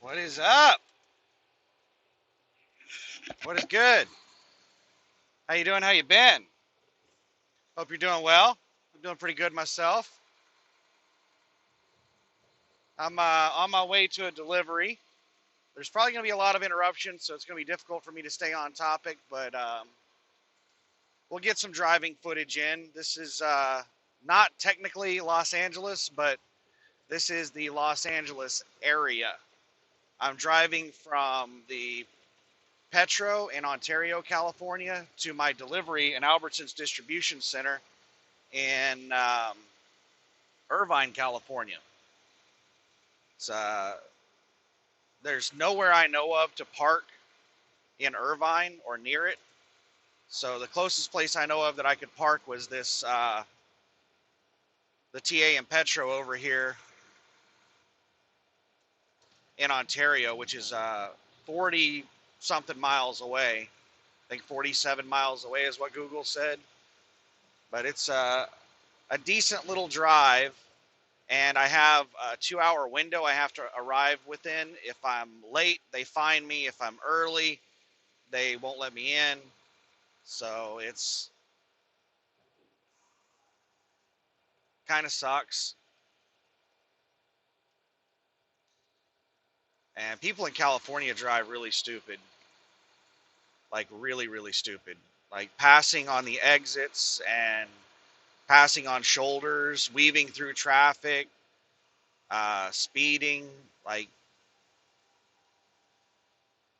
What is up? What is good? How you doing? How you been? Hope you're doing well. I'm doing pretty good myself. I'm on my way to a delivery. There's probably going to be a lot of interruptions, so it's going to be difficult for me to stay on topic, but we'll get some driving footage in. This is not technically Los Angeles, but this is the Los Angeles area. I'm driving from the Petro in Ontario, California, to my delivery in Albertsons distribution center in Irvine, California. It's, there's nowhere I know of to park in Irvine or near it. So the closest place I know of that I could park was this, the TA and Petro over here in Ontario, which is 40 something miles away. I think 47 miles away is what Google said. But it's a decent little drive. And I have a 2 hour window I have to arrive within. If I'm late, they fine me. If I'm early, they won't let me in. So it's kind of sucks. And people in California drive really stupid. Like really, really stupid. Like passing on the exits and passing on shoulders, weaving through traffic, speeding. Like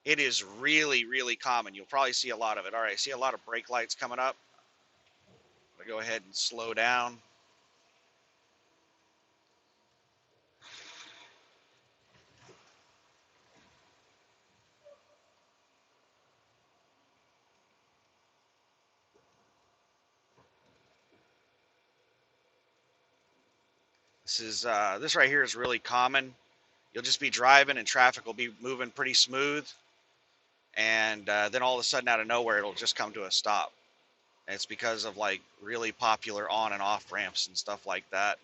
it is really, really common. You'll probably see a lot of it. All right, I see a lot of brake lights coming up. I'm gonna go ahead and slow down. This right here is really common. You'll just be driving and traffic will be moving pretty smooth, and then all of a sudden out of nowhere it'll just come to a stop. And it's because of like really popular on and off ramps and stuff like that.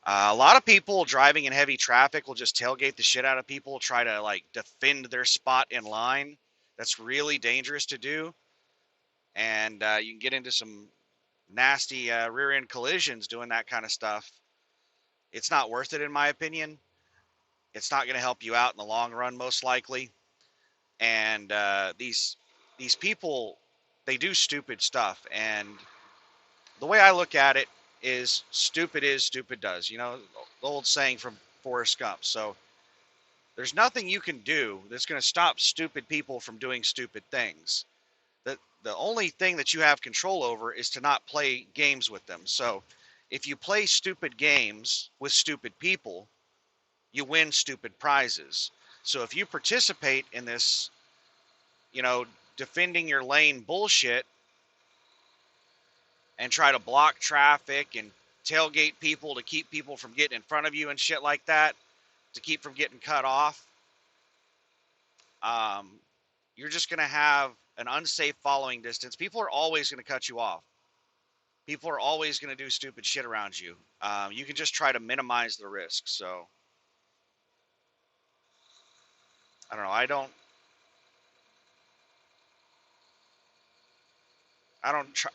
A lot of people driving in heavy traffic will just tailgate the shit out of people, try to like defend their spot in line. That's really dangerous to do, and you can get into some nasty rear end collisions doing that kind of stuff. It's not worth it, in my opinion. It's not going to help you out in the long run, most likely. And these people, they do stupid stuff. And the way I look at it is stupid does. You know, the old saying from Forrest Gump. So there's nothing you can do that's going to stop stupid people from doing stupid things. The only thing that you have control over is to not play games with them. So if you play stupid games with stupid people, you win stupid prizes. So if you participate in this, you know, defending your lane bullshit and try to block traffic and tailgate people to keep people from getting in front of you and shit like that, to keep from getting cut off, um, you're just going to have an unsafe following distance. People are always going to cut you off. People are always going to do stupid shit around you. You can just try to minimize the risk. So I don't know.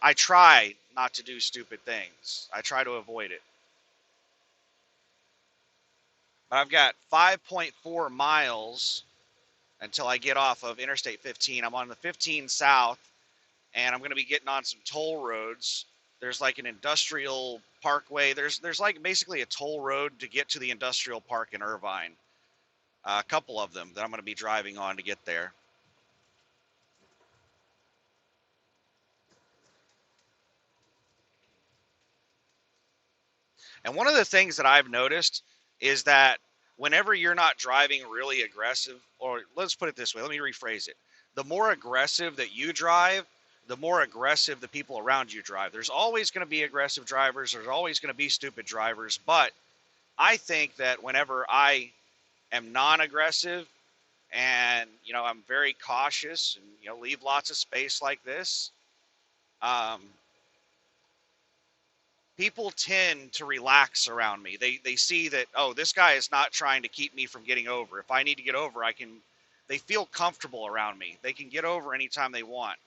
I try not to do stupid things. I try to avoid it. But I've got 5.4 miles until I get off of Interstate 15. I'm on the 15 South, and I'm going to be getting on some toll roads. There's like an industrial parkway. There's like basically a toll road to get to the industrial park in Irvine. A couple of them that I'm going to be driving on to get there. And one of the things that I've noticed is that whenever you're not driving really aggressive, or let's put it this way, let me rephrase it. The more aggressive that you drive, the more aggressive the people around you drive. There's always going to be aggressive drivers, there's always going to be stupid drivers, but I think that whenever I am non-aggressive and, you know, I'm very cautious and, you know, leave lots of space like this, um, people tend to relax around me. They see that, oh, this guy is not trying to keep me from getting over. If I need to get over, I can. They feel comfortable around me. They can get over anytime they want.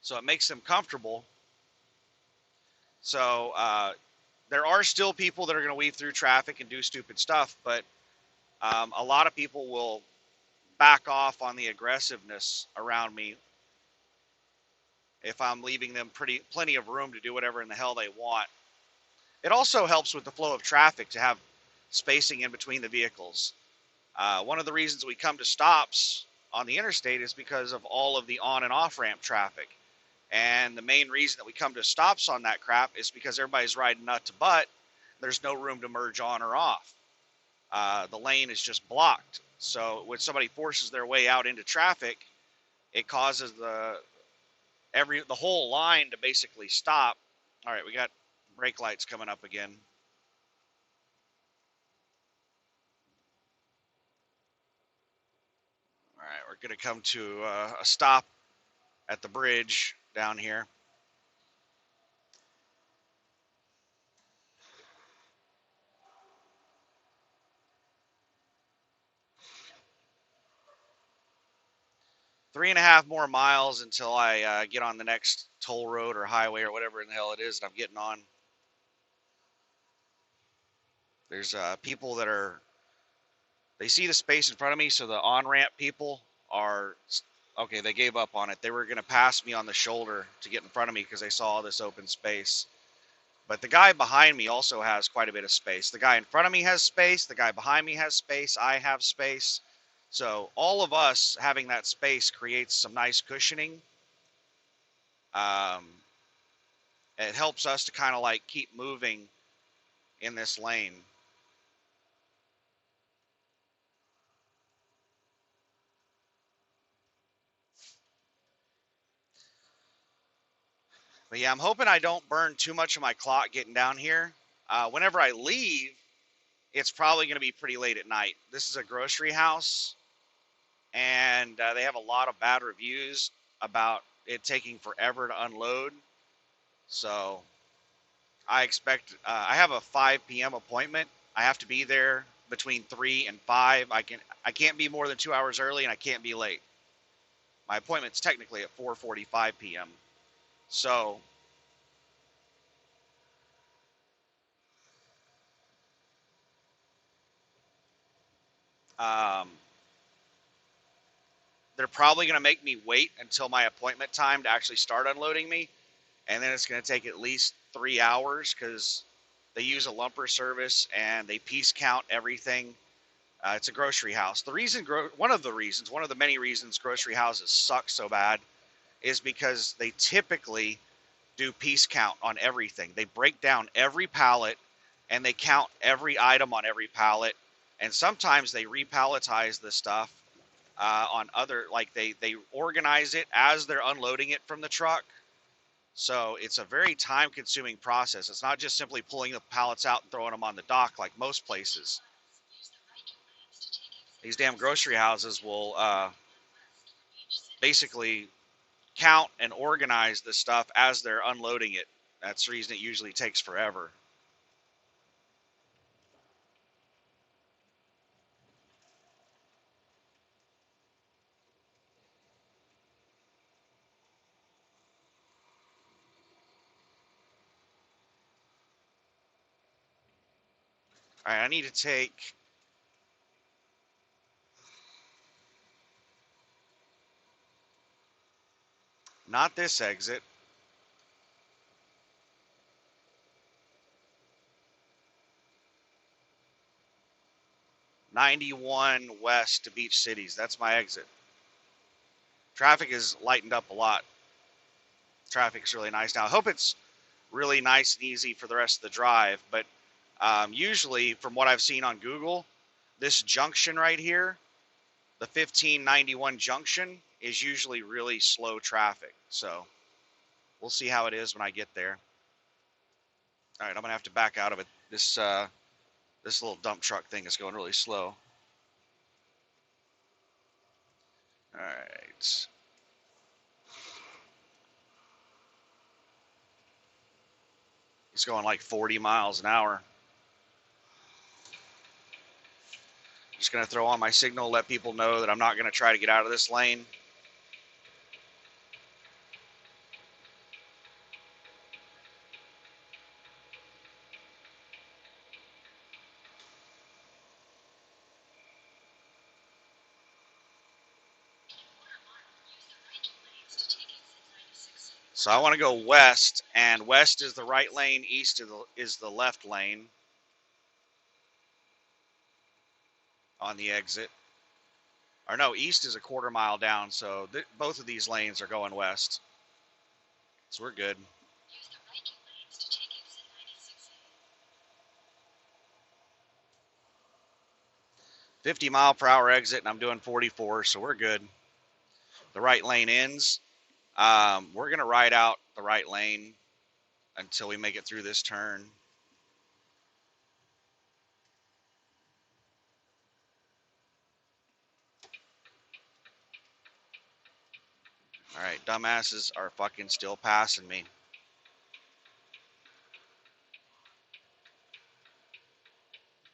So it makes them comfortable. So there are still people that are going to weave through traffic and do stupid stuff, but a lot of people will back off on the aggressiveness around me if I'm leaving them plenty of room to do whatever in the hell they want. It also helps with the flow of traffic to have spacing in between the vehicles. One of the reasons we come to stops on the interstate is because of all of the on and off ramp traffic. And the main reason that we come to stops on that crap is because everybody's riding nut to butt. There's no room to merge on or off. The lane is just blocked. So when somebody forces their way out into traffic, it causes the whole line to basically stop. All right, we got brake lights coming up again. All right, we're going to come to a stop at the bridge down here. Three and a half more miles until I get on the next toll road or highway or whatever in the hell it is that I'm getting on. There's people that they see the space in front of me, so the on-ramp people are, okay, they gave up on it. They were going to pass me on the shoulder to get in front of me because they saw this open space. But the guy behind me also has quite a bit of space. The guy in front of me has space. The guy behind me has space. I have space. So all of us having that space creates some nice cushioning. Um, it helps us to kind of like keep moving in this lane. But yeah, I'm hoping I don't burn too much of my clock getting down here. Whenever I leave, it's probably going to be pretty late at night. This is a grocery house, and they have a lot of bad reviews about it taking forever to unload. So I expect I have a 5 p.m. appointment. I have to be there between 3 and 5. I can't be more than 2 hours early, and I can't be late. My appointment's technically at 4:45 p.m. So um, they're probably going to make me wait until my appointment time to actually start unloading me, and then it's going to take at least 3 hours because they use a lumper service and they piece count everything. It's a grocery house. One of the many reasons grocery houses suck so bad is because they typically do piece count on everything. They break down every pallet and they count every item on every pallet. And sometimes they repalletize the stuff on other, like they organize it as they're unloading it from the truck. So it's a very time consuming process. It's not just simply pulling the pallets out and throwing them on the dock like most places. These damn grocery houses will basically count and organize the stuff as they're unloading it. That's the reason it usually takes forever. All right, I need to take not this exit. 91 west to Beach Cities. That's my exit. Traffic is lightened up a lot. Traffic is really nice now. I hope it's really nice and easy for the rest of the drive. But usually, from what I've seen on Google, this junction right here, the 1591 junction, is usually really slow traffic. So we'll see how it is when I get there. All right, I'm gonna have to back out of it. This little dump truck thing is going really slow. All right. He's going like 40 miles an hour. Just going to throw on my signal, let people know that I'm not going to try to get out of this lane. So I want to go west, and west is the right lane, east is the left lane on the exit. Or no, east is a quarter mile down, so both of these lanes are going west. So we're good. 50-mile-per-hour exit, and I'm doing 44, so we're good. The right lane ends. We're going to ride out the right lane until we make it through this turn. All right, dumbasses are fucking still passing me.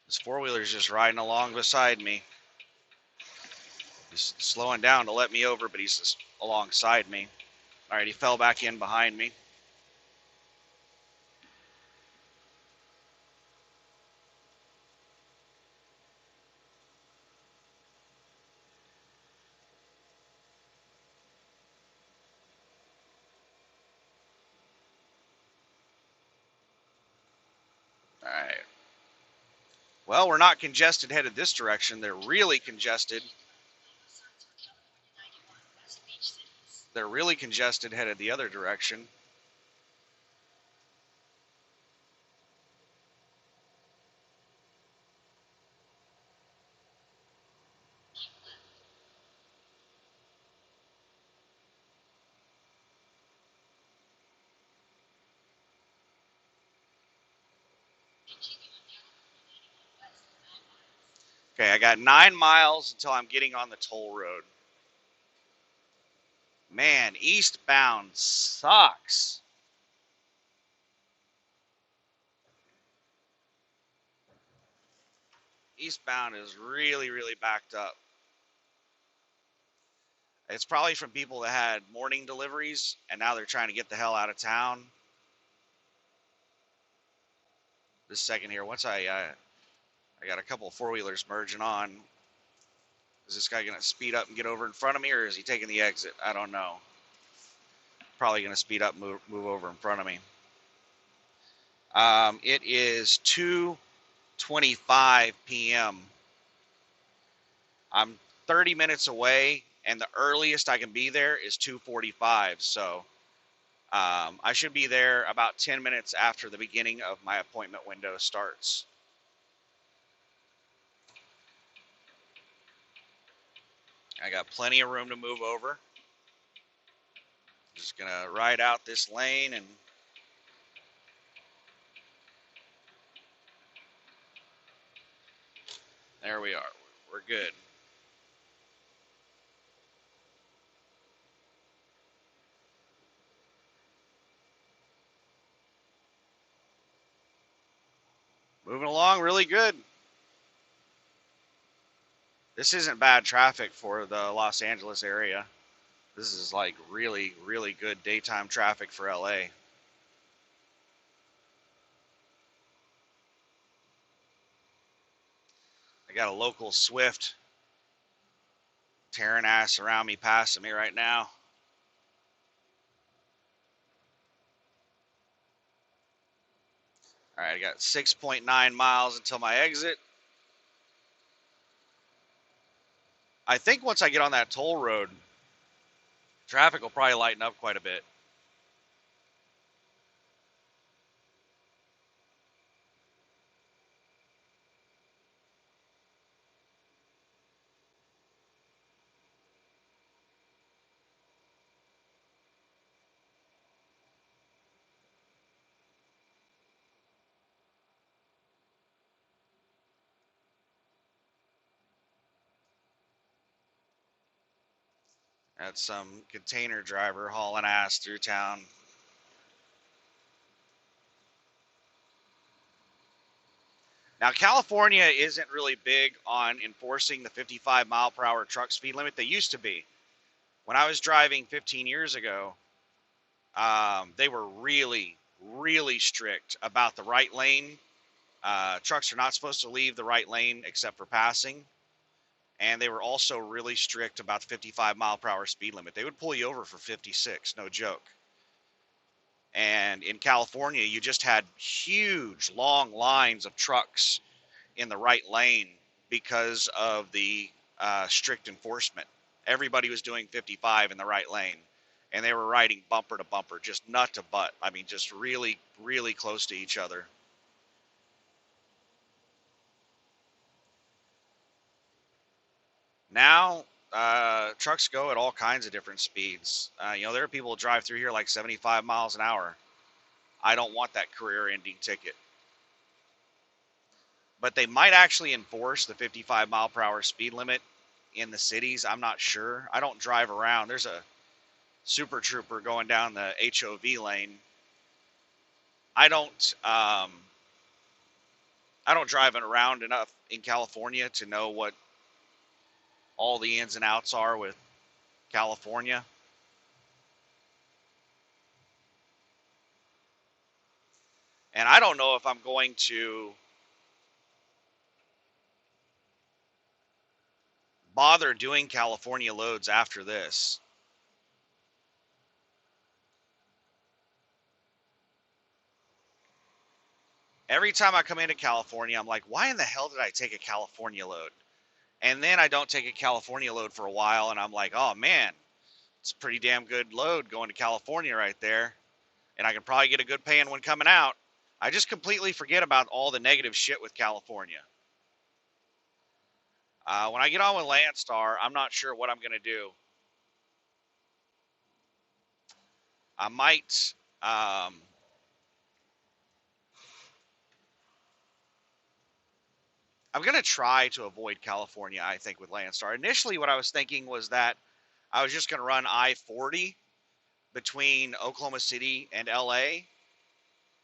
This four-wheeler's just riding along beside me. He's slowing down to let me over, but he's just alongside me. All right, he fell back in behind me. All right. Well, we're not congested headed this direction. They're really congested. They're really congested headed the other direction. Okay, I got 9 miles until I'm getting on the toll road. Man, eastbound sucks. Eastbound is really, really backed up. It's probably from people that had morning deliveries and now they're trying to get the hell out of town. This second here, once I got a couple of four-wheelers merging on. Is this guy going to speed up and get over in front of me, or is he taking the exit? I don't know. Probably going to speed up and move over in front of me. It is 2:25 p.m. I'm 30 minutes away, and the earliest I can be there is 2:45. So I should be there about 10 minutes after the beginning of my appointment window starts. I got plenty of room to move over. Just going to ride out this lane and there we are. We're good. Moving along really good. This isn't bad traffic for the Los Angeles area. This is like really, really good daytime traffic for LA. I got a local Swift tearing ass around me, passing me right now. All right, I got 6.9 miles until my exit. I think once I get on that toll road, traffic will probably lighten up quite a bit. That's some container driver hauling ass through town. Now, California isn't really big on enforcing the 55 mile per hour truck speed limit. They used to be. When I was driving 15 years ago, they were really, really strict about the right lane. Trucks are not supposed to leave the right lane except for passing. And they were also really strict about the 55 mile per hour speed limit. They would pull you over for 56, no joke. And in California, you just had huge, long lines of trucks in the right lane because of the strict enforcement. Everybody was doing 55 in the right lane, and they were riding bumper to bumper, just nut to butt. I mean, just really, really close to each other. Now, trucks go at all kinds of different speeds. There are people who drive through here like 75 miles an hour. I don't want that career-ending ticket. But they might actually enforce the 55 mile per hour speed limit in the cities. I'm not sure. I don't drive around. There's a super trooper going down the HOV lane. I don't I don't drive around enough in California to know what all the ins and outs are with California. And I don't know if I'm going to bother doing California loads after this. Every time I come into California, I'm like, why in the hell did I take a California load? And then I don't take a California load for a while, and I'm like, oh man, it's a pretty damn good load going to California right there. And I can probably get a good paying one coming out. I just completely forget about all the negative shit with California. When I get on with Landstar, I'm not sure what I'm going to do. I might. I'm going to try to avoid California, I think, with Landstar. Initially, what I was thinking was that I was just going to run I-40 between Oklahoma City and LA,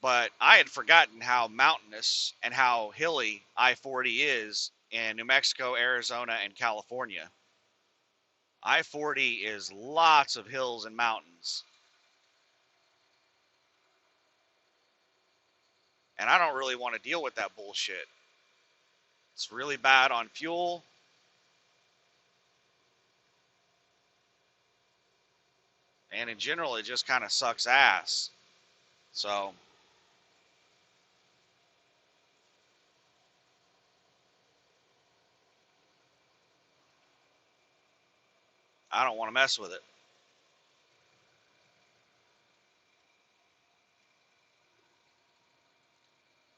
but I had forgotten how mountainous and how hilly I-40 is in New Mexico, Arizona, and California. I-40 is lots of hills and mountains. And I don't really want to deal with that bullshit. It's really bad on fuel. And in general, it just kind of sucks ass. So I don't want to mess with it.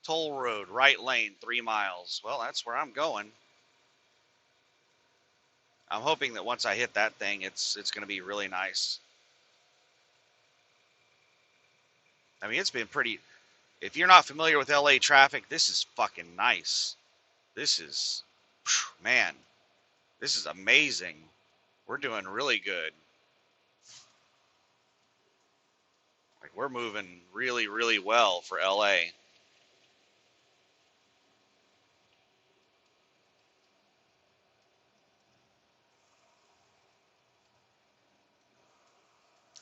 Toll road, right lane, 3 miles. Well, that's where I'm going. I'm hoping that once I hit that thing, it's going to be really nice. I mean, it's been pretty. If you're not familiar with LA traffic, this is fucking nice. This is, man, this is amazing. We're doing really good. Like, we're moving really, really well for LA.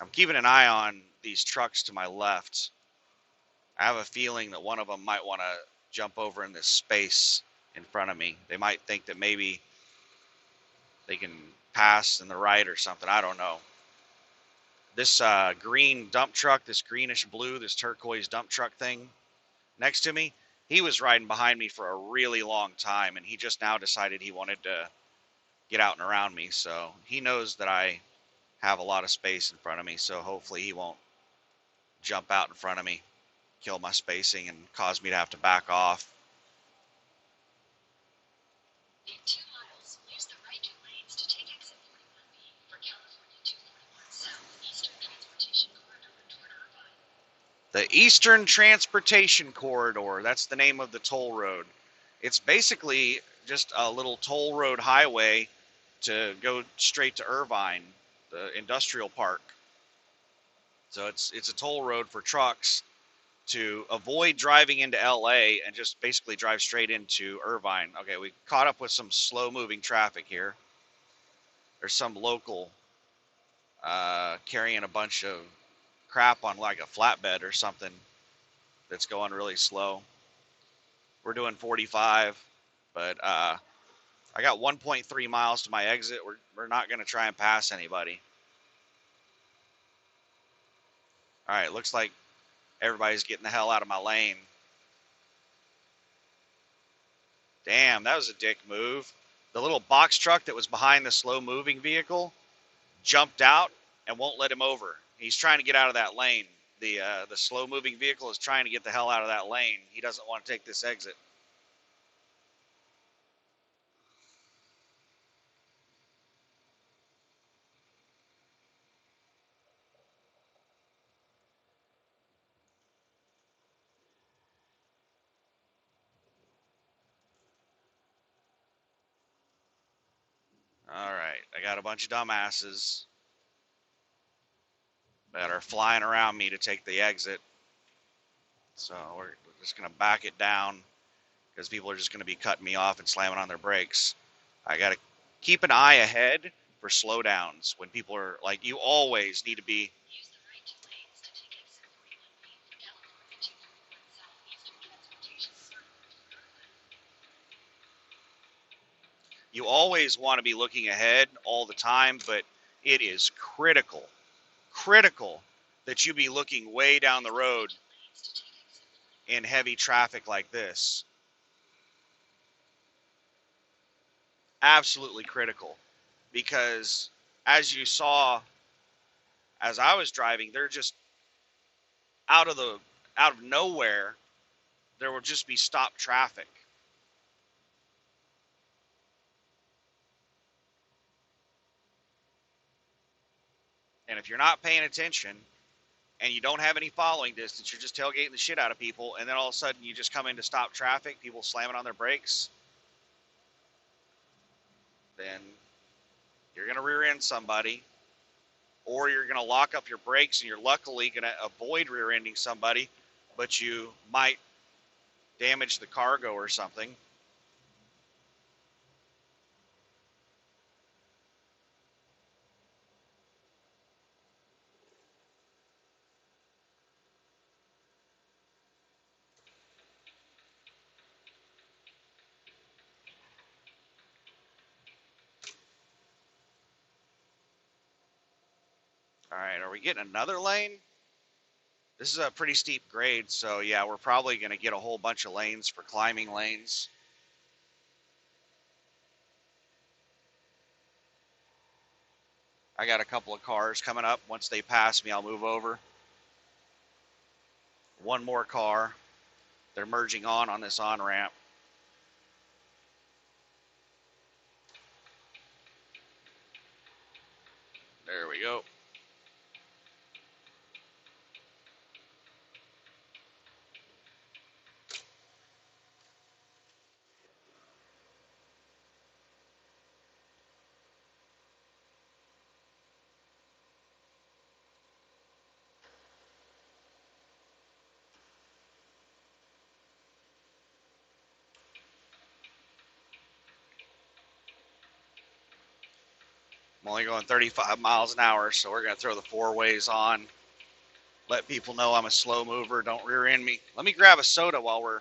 I'm keeping an eye on these trucks to my left. I have a feeling that one of them might want to jump over in this space in front of me. They might think that maybe they can pass in the right or something. I don't know. This green dump truck, this greenish blue, this turquoise dump truck thing next to me, he was riding behind me for a really long time, and he just now decided he wanted to get out and around me. So he knows that I have a lot of space in front of me, so hopefully he won't jump out in front of me, kill my spacing, and cause me to have to back off. In 2 miles, use the right 2 lanes to take exit 41B for California 241 South Eastern Transportation Corridor toward Irvine. The Eastern Transportation Corridor, that's the name of the toll road. It's basically just a little toll road highway to go straight to Irvine, the industrial park. So it's a toll road for trucks, to avoid driving into LA and just basically drive straight into Irvine. Okay, we caught up with some slow moving traffic here. There's some local carrying a bunch of crap on like a flatbed or something that's going really slow. We're doing 45, but I got 1.3 miles to my exit. We're not going to try and pass anybody. All right, looks like everybody's getting the hell out of my lane. Damn, that was a dick move. The little box truck that was behind the slow moving vehicle jumped out and won't let him over. He's trying to get out of that lane. The slow moving vehicle is trying to get the hell out of that lane. He doesn't want to take this exit. All right, I got a bunch of dumbasses that are flying around me to take the exit. So we're just going to back it down because people are just going to be cutting me off and slamming on their brakes. I got to keep an eye ahead for slowdowns when people are like, you always need to be. You always want to be looking ahead all the time, but it is critical that you be looking way down the road in heavy traffic like this. Absolutely critical, because as you saw as I was driving, they're just out of the out of nowhere there will just be stopped traffic. And if you're not paying attention and you don't have any following distance, you're just tailgating the shit out of people, and then all of a sudden you just come in to stop traffic, people slamming on their brakes, then you're going to rear end somebody, or you're going to lock up your brakes and you're luckily going to avoid rear ending somebody, but you might damage the cargo or something. All right, are we getting another lane? This is a pretty steep grade, so yeah, we're probably going to get a whole bunch of lanes for climbing lanes. I got a couple of cars coming up. Once they pass me, I'll move over. One more car. They're merging on this on-ramp. There we go. I'm only going 35 miles an hour, so we're going to throw the four ways on. Let people know I'm a slow mover. Don't rear end me. Let me grab a soda while we're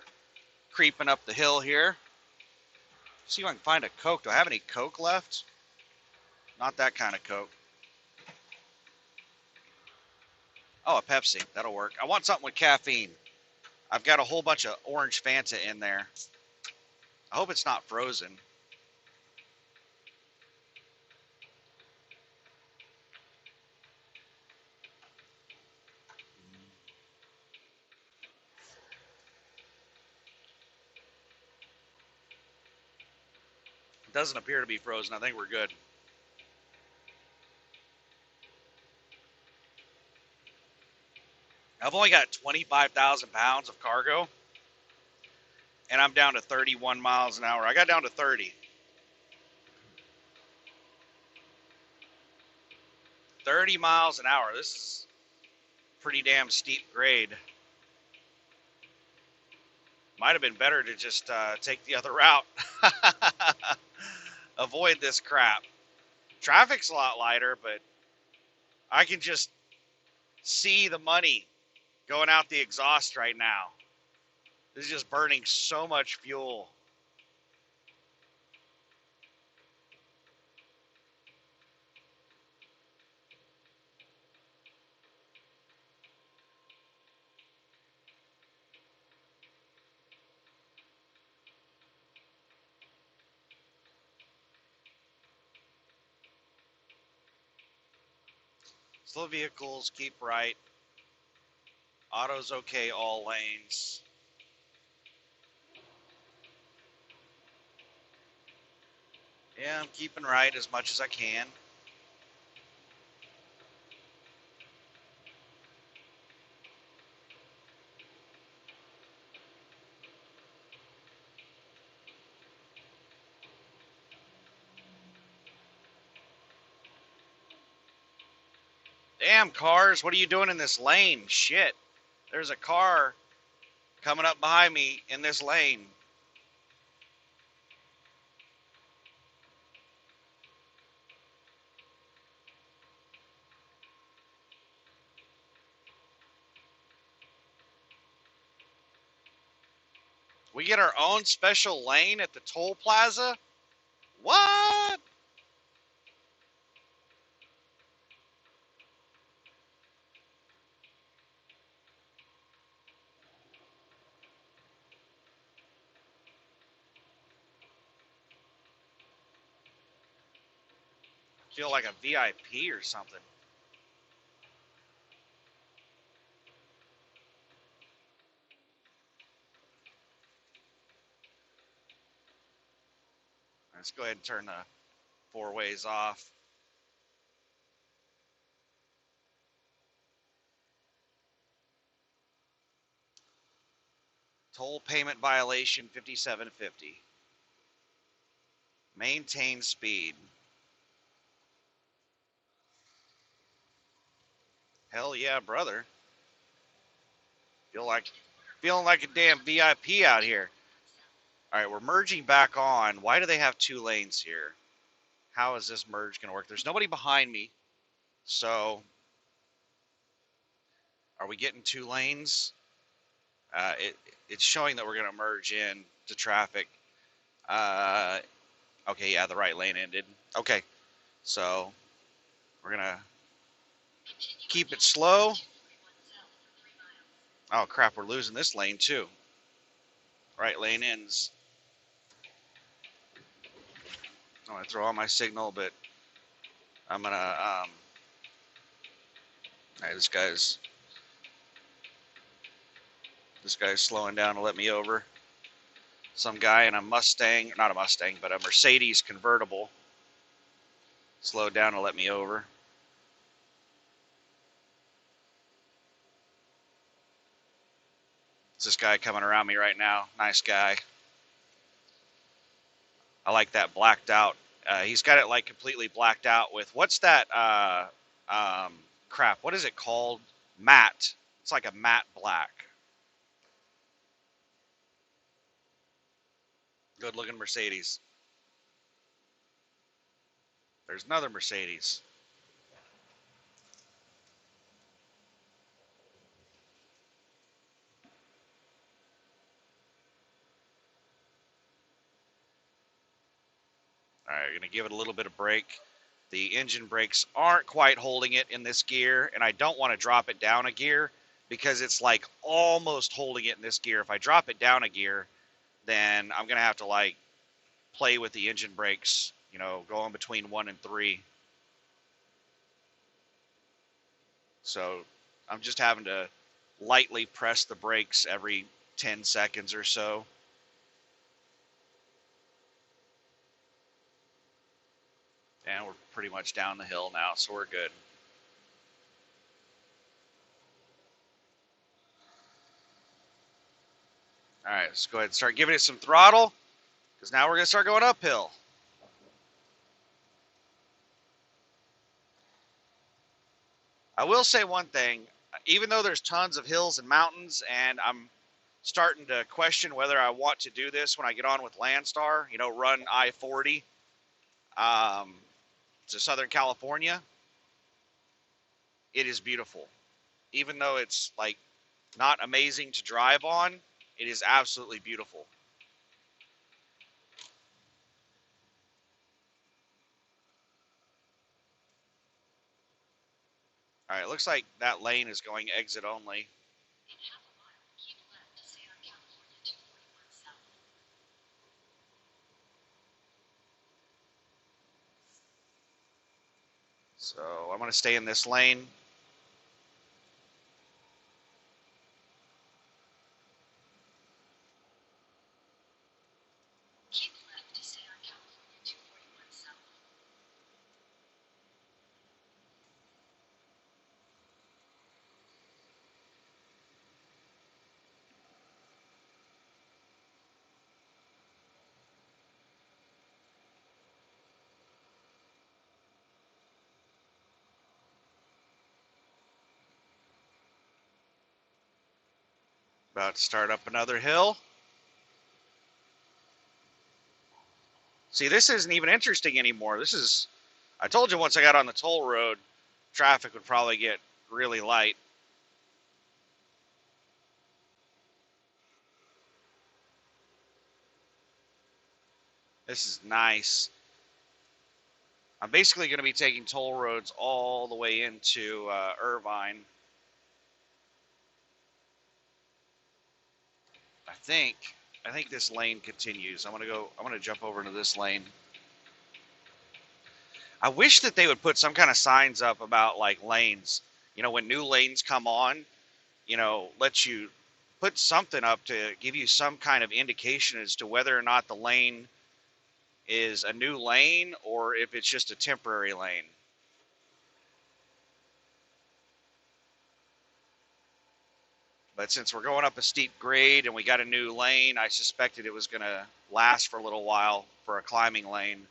creeping up the hill here. See if I can find a Coke. Do I have any Coke left? Not that kind of Coke. Oh, a Pepsi. That'll work. I want something with caffeine. I've got a whole bunch of orange Fanta in there. I hope it's not frozen. It doesn't appear to be frozen. I think we're good. I've only got 25,000 pounds of cargo, and I'm down to 31 miles an hour. I got down to 30. 30 miles an hour. This is pretty damn steep grade. Might have been better to just take the other route. Avoid this crap. Traffic's a lot lighter, but I can just see the money going out the exhaust right now. This is just burning so much fuel. Slow vehicles, keep right. Auto's okay, all lanes. Yeah, I'm keeping right as much as I can. Damn, cars, what are you doing in this lane? Shit. There's a car coming up behind me in this lane. We get our own special lane at the toll plaza? What? I feel like a VIP or something. Let's go ahead and turn the four ways off. Toll payment violation 5750. Maintain speed. Hell yeah, brother. Feeling like a damn VIP out here. All right, we're merging back on. Why do they have two lanes here? How is this merge going to work? There's nobody behind me. So, are we getting two lanes? It's showing that we're going to merge in to traffic. Okay, yeah, the right lane ended. Okay, so we're going to keep it slow. Oh, crap, we're losing this lane, too. Right lane ends. I'm going to throw on my signal, but I'm going to, all right, this guy's slowing down to let me over. Some guy in a Mustang, not a Mustang, but a Mercedes convertible slowed down to let me over. It's this guy coming around me right now. Nice guy. I like that blacked out. He's got it like completely blacked out with, what's that, crap, what is it called? Matte. It's like a matte black. Good looking Mercedes. There's another Mercedes. All right, going to give it a little bit of brake. The engine brakes aren't quite holding it in this gear, and I don't want to drop it down a gear because it's like almost holding it in this gear. If I drop it down a gear, then I'm going to have to like play with the engine brakes, you know, going between 1 and 3. So I'm just having to lightly press the brakes every 10 seconds or so. And we're pretty much down the hill now, so we're good. All right, let's go ahead and start giving it some throttle, because now we're going to start going uphill. I will say one thing. Even though there's tons of hills and mountains, and I'm starting to question whether I want to do this when I get on with Landstar, run I-40 um, to Southern California. It is beautiful. Even though it's like not amazing to drive on, it is absolutely beautiful. All right, looks like that lane is going exit only. So I'm going to stay in this lane. About to start up another hill. See, this isn't even interesting anymore. I told you once I got on the toll road, traffic would probably get really light. This is nice. I'm basically going to be taking toll roads all the way into Irvine. I think this lane continues. I'm gonna jump over into this lane. I wish that they would put some kind of signs up about like lanes. When new lanes come on, let you put something up to give you some kind of indication as to whether or not the lane is a new lane or if it's just a temporary lane. But since we're going up a steep grade and we got a new lane, I suspected it was going to last for a little while for a climbing lane.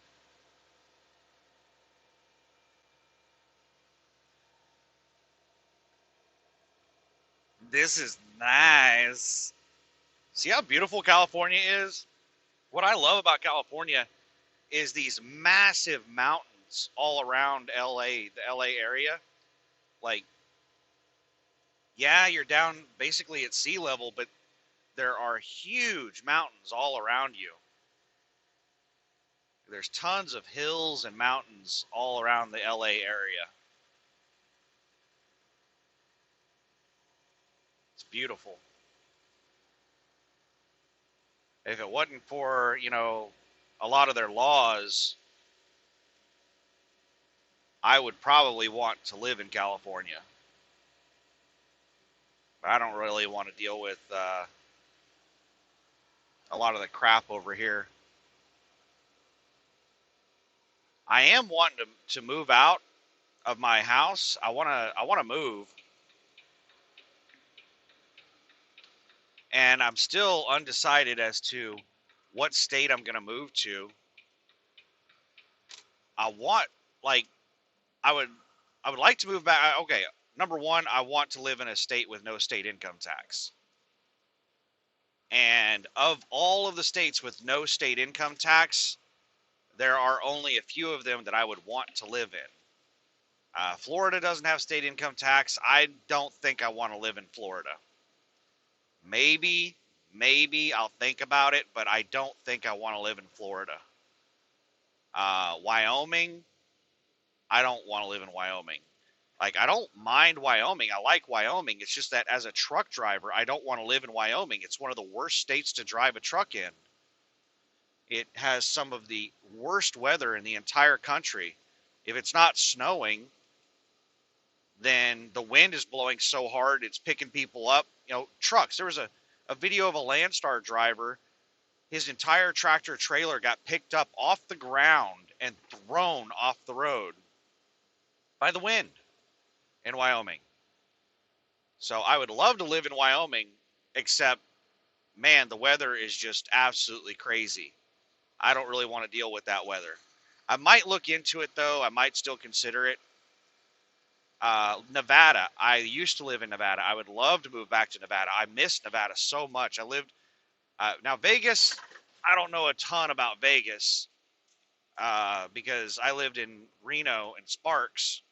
This is nice. See how beautiful California is? What I love about California is these massive mountains all around LA, the LA area. Like, yeah, you're down basically at sea level, but there are huge mountains all around you. There's tons of hills and mountains all around the LA area. It's beautiful. If it wasn't for, a lot of their laws, I would probably want to live in California. I don't really want to deal with a lot of the crap over here. I am wanting to move out of my house. I want to move, and I'm still undecided as to what state I'm going to move to. I want like I would I would like to move back. Okay, number one, I want to live in a state with no state income tax. And of all of the states with no state income tax, there are only a few of them that I would want to live in. Florida doesn't have state income tax. I don't think I want to live in Florida. Maybe I'll think about it, but I don't think I want to live in Florida. Wyoming, I don't want to live in Wyoming. Like, I don't mind Wyoming. I like Wyoming. It's just that as a truck driver, I don't want to live in Wyoming. It's one of the worst states to drive a truck in. It has some of the worst weather in the entire country. If it's not snowing, then the wind is blowing so hard it's picking people up. Trucks. There was a video of a Landstar driver. His entire tractor trailer got picked up off the ground and thrown off the road by the wind in Wyoming. So I would love to live in Wyoming, except, man, the weather is just absolutely crazy. I don't really want to deal with that weather. I might look into it, though. I might still consider it. Nevada. I used to live in Nevada. I would love to move back to Nevada. I miss Nevada so much. I lived now Vegas. I don't know a ton about Vegas because I lived in Reno and Sparks,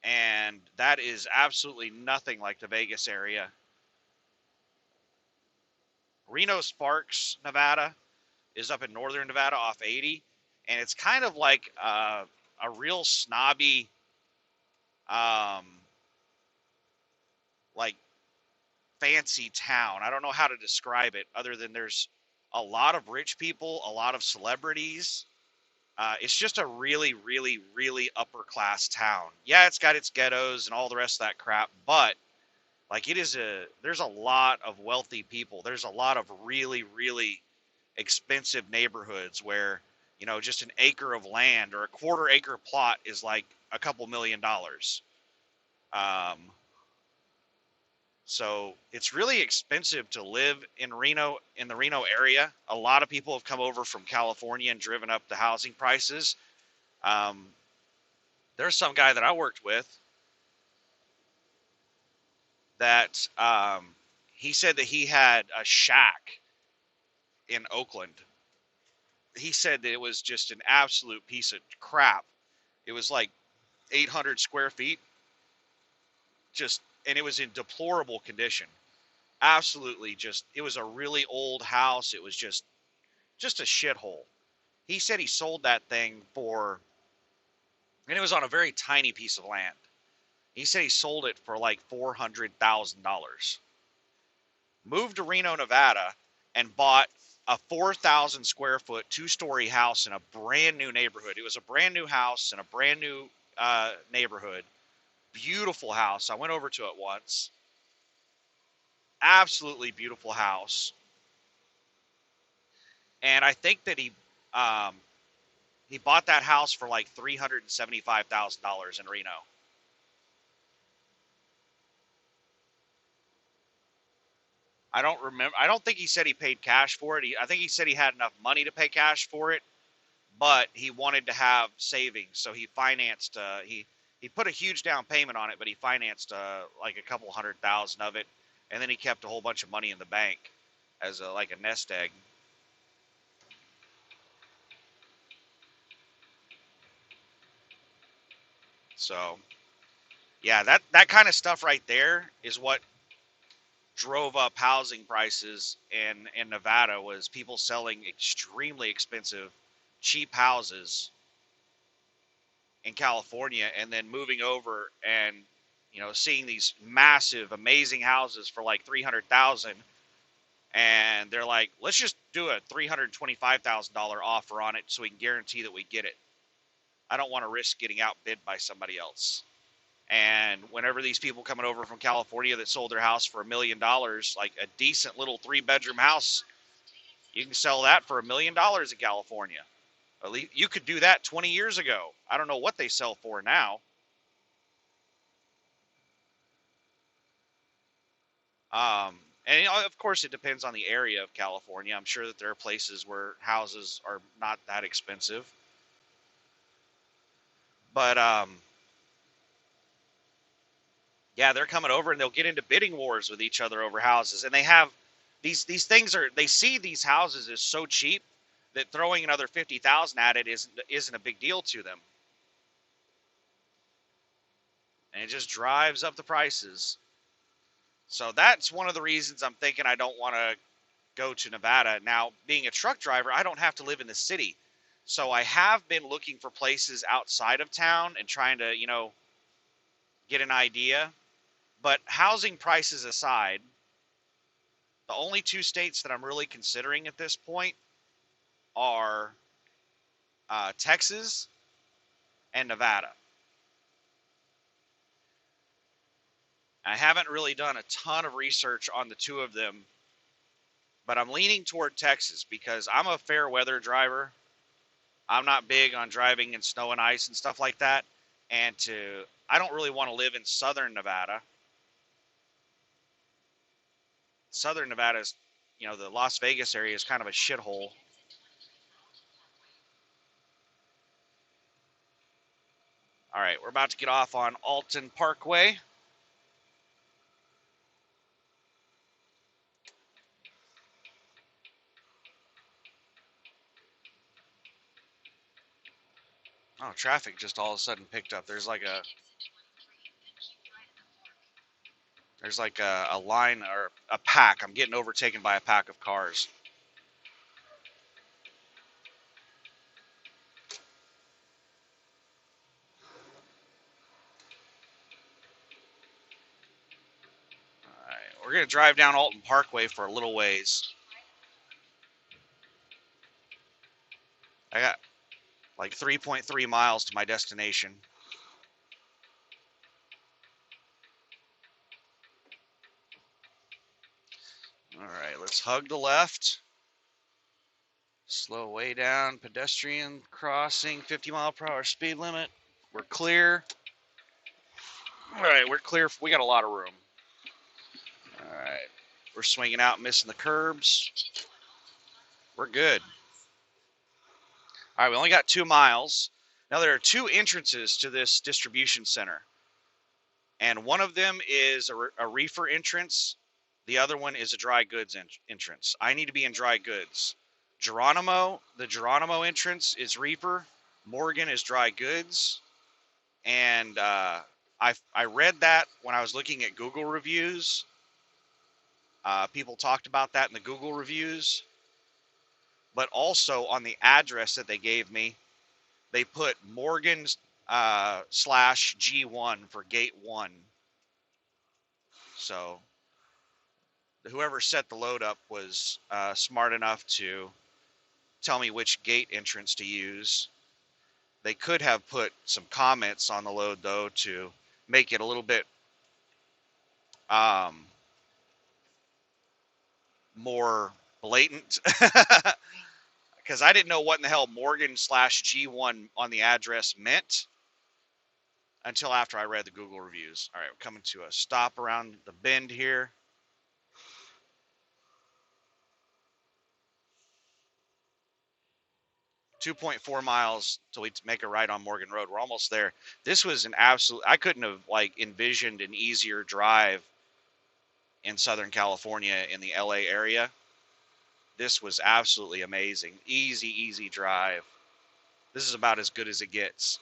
and that is absolutely nothing like the Vegas area. Reno Sparks, Nevada, is up in northern Nevada off 80, and it's kind of like a real snobby, um, like fancy town. I don't know how to describe it other than there's a lot of rich people, a lot of celebrities. It's just a really, really, really upper class town. Yeah, it's got its ghettos and all the rest of that crap, but like there's a lot of wealthy people. There's a lot of really, really expensive neighborhoods where, just an acre of land or a quarter acre plot is like a couple $1 million. Um, So it's really expensive to live in Reno, in the Reno area. A lot of people have come over from California and driven up the housing prices. Um, there's some guy that I worked with that he said that he had a shack in Oakland. He said that it was just an absolute piece of crap. It was like 800 square feet, and it was in deplorable condition. Absolutely, it was a really old house. It was just a shithole. He said he sold that thing and it was on a very tiny piece of land. He said he sold it for like $400,000. Moved to Reno, Nevada, and bought a 4,000 square foot, 2-story house in a brand new neighborhood. It was a brand new house in a brand new neighborhood. Beautiful house. I went over to it once. Absolutely beautiful house. And I think that um, he bought that house for like $375,000 in Reno. I don't remember. I don't think he said he paid cash for it. I think he said he had enough money to pay cash for it, but he wanted to have savings, so he financed. He put a huge down payment on it, but he financed like a couple 100,000 of it, and then he kept a whole bunch of money in the bank as like a nest egg. So yeah, that kind of stuff right there is what drove up housing prices in Nevada, was people selling extremely expensive, cheap houses in California and then moving over and seeing these massive amazing houses for like 300,000, and they're like, let's just do a $325,000 offer on it so we can guarantee that we get it. I don't want to risk getting outbid by somebody else. And whenever these people coming over from California that sold their house for $1 million, like a decent little 3-bedroom house, you can sell that for $1 million in California. At least you could do that 20 years ago. I don't know what they sell for now. Um, and of course, it depends on the area of California. I'm sure that there are places where houses are not that expensive, but yeah, they're coming over and they'll get into bidding wars with each other over houses, and they have these things are they see these houses as so cheap that throwing another 50,000 at it isn't a big deal to them, and it just drives up the prices. So that's one of the reasons I'm thinking I don't want to go to Nevada. Now, being a truck driver, I don't have to live in the city. So I have been looking for places outside of town and trying to, get an idea. But housing prices aside, the only two states that I'm really considering at this point are Texas and Nevada. I haven't really done a ton of research on the two of them, but I'm leaning toward Texas because I'm a fair weather driver. I'm not big on driving in snow and ice and stuff like that. I don't really want to live in southern Nevada. Southern Nevada is, the Las Vegas area is kind of a shithole. All right, we're about to get off on Alton Parkway. Oh, traffic just all of a sudden picked up. There's like a line or a pack. I'm getting overtaken by a pack of cars. All right, we're gonna drive down Alton Parkway for a little ways. I got like 3.3 miles to my destination. All right, let's hug the left. Slow way down, pedestrian crossing, 50-mile-per-hour speed limit. We're clear. All right, we're clear. We got a lot of room. All right, we're swinging out, missing the curbs. We're good. All right, we only got 2 miles. Now, there are 2 entrances to this distribution center, and one of them is a reefer entrance. The other one is a dry goods entrance. I need to be in dry goods. The Geronimo entrance is reefer. Morgan is dry goods. And I read that when I was looking at Google reviews. People talked about that in the Google reviews. But also on the address that they gave me, they put Morgan's slash G1 for gate 1. So whoever set the load up was smart enough to tell me which gate entrance to use. They could have put some comments on the load, though, to make it a little bit more blatant. Because I didn't know what in the hell Morgan slash G1 on the address meant until after I read the Google reviews. All right, we're coming to a stop around the bend here. .4 miles till we make a right on Morgan Road. We're almost there. This was an absolute. I couldn't have like envisioned an easier drive in Southern California in the LA area. This was absolutely amazing. Easy drive. This is about as good as it gets.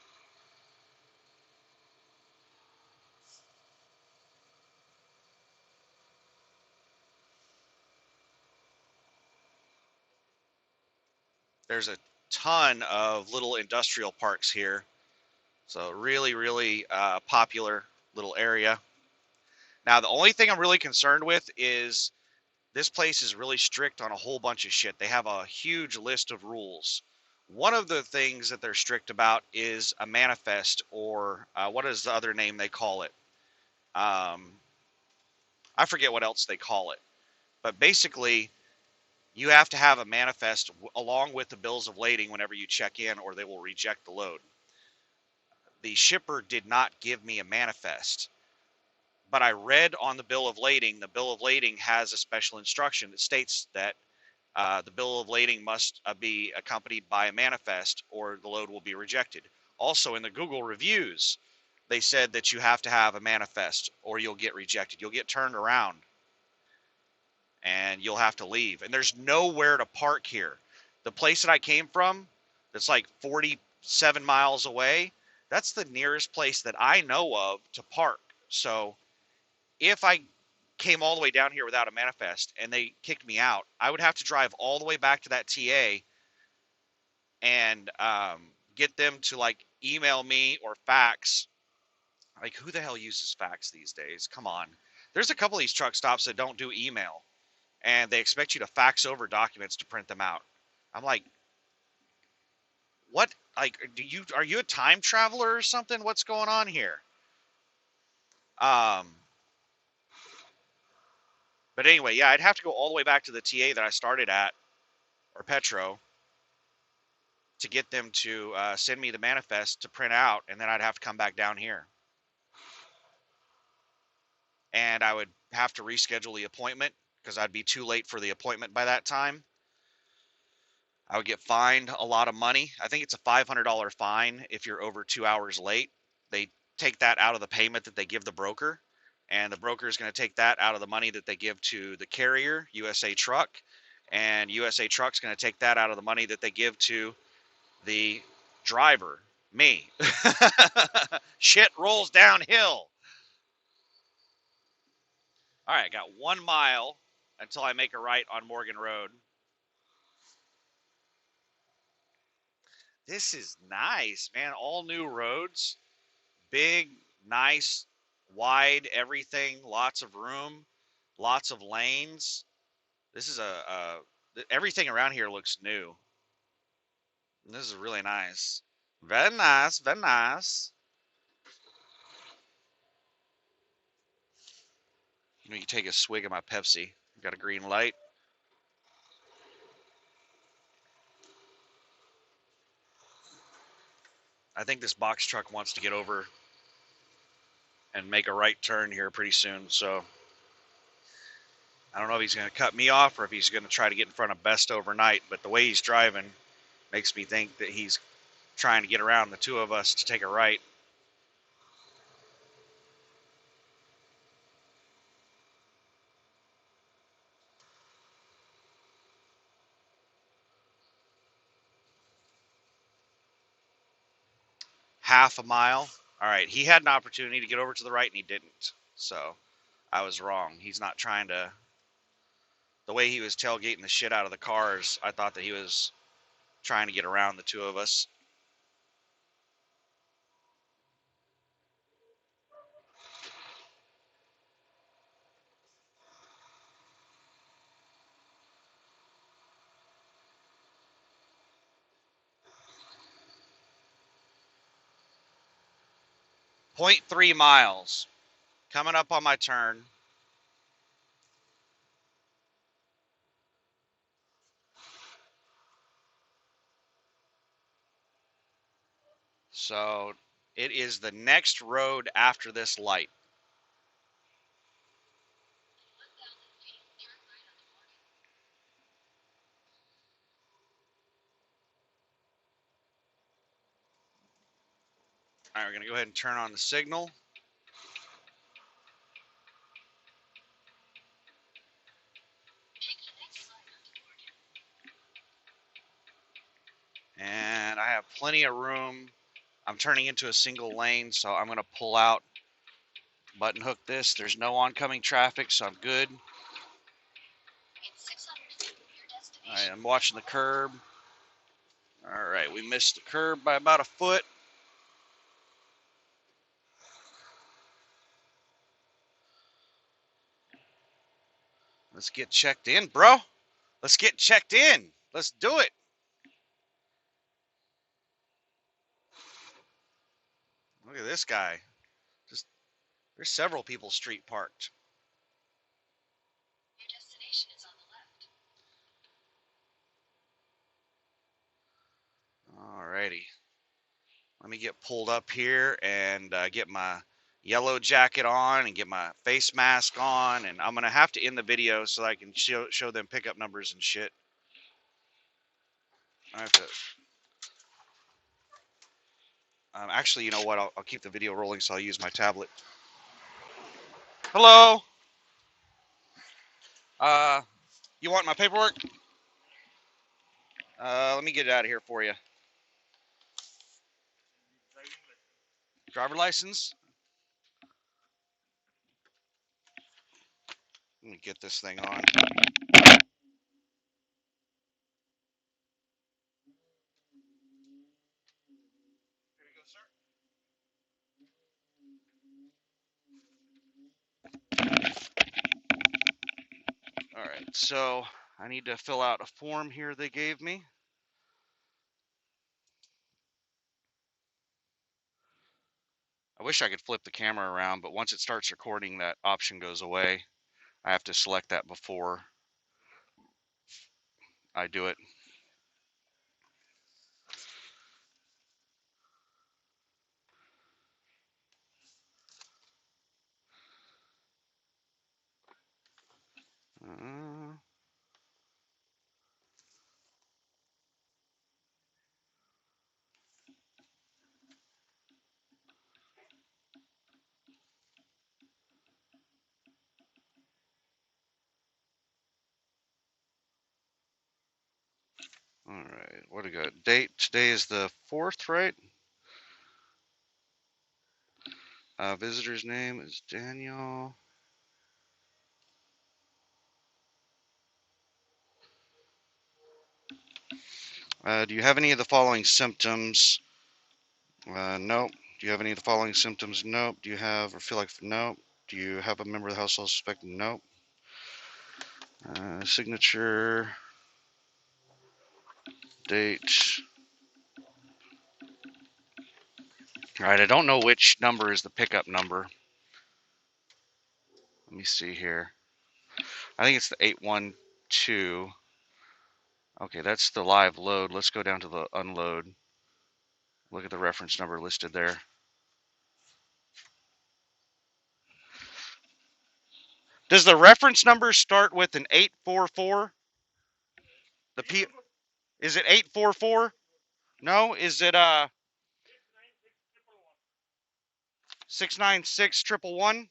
There's a ton of little industrial parks here. So really popular little area. Now, the only thing I'm really concerned with is this place is really strict on a whole bunch of shit. They have a huge list of rules. One of the things that they're strict about is a manifest, or what is the other name they call it? I forget what else they call it. But basically, you have to have a manifest along with the bills of lading whenever you check in, or they will reject the load. The shipper did not give me a manifest, but I read on the bill of lading has a special instruction that states that the bill of lading must be accompanied by a manifest or the load will be rejected. Also, in the Google reviews, they said that you have to have a manifest or you'll get rejected. You'll get turned around and you'll have to leave. And there's nowhere to park here. The place that I came from, that's like 47 miles away, that's the nearest place that I know of to park. So if I came all the way down here without a manifest and they kicked me out, I would have to drive all the way back to that TA and get them to like email me or fax. Like, who the hell uses fax these days? Come on. There's a couple of these truck stops that don't do email and they expect you to fax over documents to print them out. I'm like, what? Like, are you a time traveler or something? What's going on here? But anyway, yeah, I'd have to go all the way back to the TA that I started at, or Petro, to get them to send me the manifest to print out, and then I'd have to come back down here. And I would have to reschedule the appointment because I'd be too late for the appointment by that time. I would get fined a lot of money. I think it's a $500 fine if you're over 2 hours late. they take that out of the payment that they give the broker, and the broker is going to take that out of the money that they give to the carrier, USA Truck, and USA Truck's going to take that out of the money that they give to the driver, me. Shit rolls downhill. All right, I got 1 mile until I make a right on Morgan Road. This is nice, man. All new roads, big, nice, wide, everything, lots of room, lots of lanes. This is everything around here looks new. This is really nice. Very nice, very nice. Let me take a swig of my Pepsi. Got a green light. I think this box truck wants to get over and make a right turn here pretty soon. So I don't know if he's going to cut me off or if he's going to try to get in front of Best overnight. But the way he's driving makes me think that he's trying to get around the two of us to take a right. Half a mile. All right. He had an opportunity to get over to the right and he didn't. So I was wrong. He's not trying to. The way he was tailgating the shit out of the cars, I thought that he was trying to get around the two of us. .3 miles. Coming up on my turn. So it is the next road after this light. All right, we're going to go ahead and turn on the signal. And I have plenty of room. I'm turning into a single lane, so I'm going to pull out, button hook this. There's no oncoming traffic, so I'm good. All right, I'm watching the curb. All right, we missed the curb by about a foot. Let's get checked in, bro. Let's get checked in. Let's do it. Look at this guy. Just there's several people street parked. Your destination is on the left. Alrighty. Let me get pulled up here and get my yellow jacket on and get my face mask on, and I'm gonna have to end the video so I can show them pickup numbers and shit. I have to. Actually, you know what? I'll keep the video rolling, so I'll use my tablet. Hello. You want my paperwork? Let me get it out of here for you. Driver license. Let me get this thing on. Here you go, sir. All right, so I need to fill out a form here they gave me. I wish I could flip the camera around, but once it starts recording, that option goes away. I have to select that before I do it. Uh, what do we got? Date today is the 4th, right? Visitor's name is Daniel. Do you have any of the following symptoms? Nope. Do you have any of the following symptoms? Nope. Do you have or feel like nope? Do you have a member of the household suspected? Nope. Signature, date. All right, I don't know which number is the pickup number. Let me see here. I think it's the 812. Okay, that's the live load. Let's go down to the unload. Look at the reference number listed there. Does the reference number start with an 844? The P Is it 844? No, is it 696 111?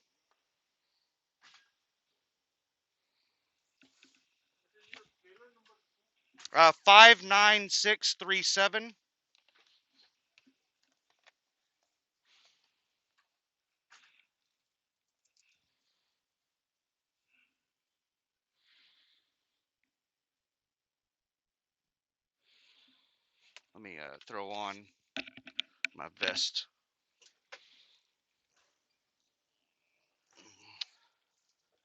59637. Let me throw on my vest.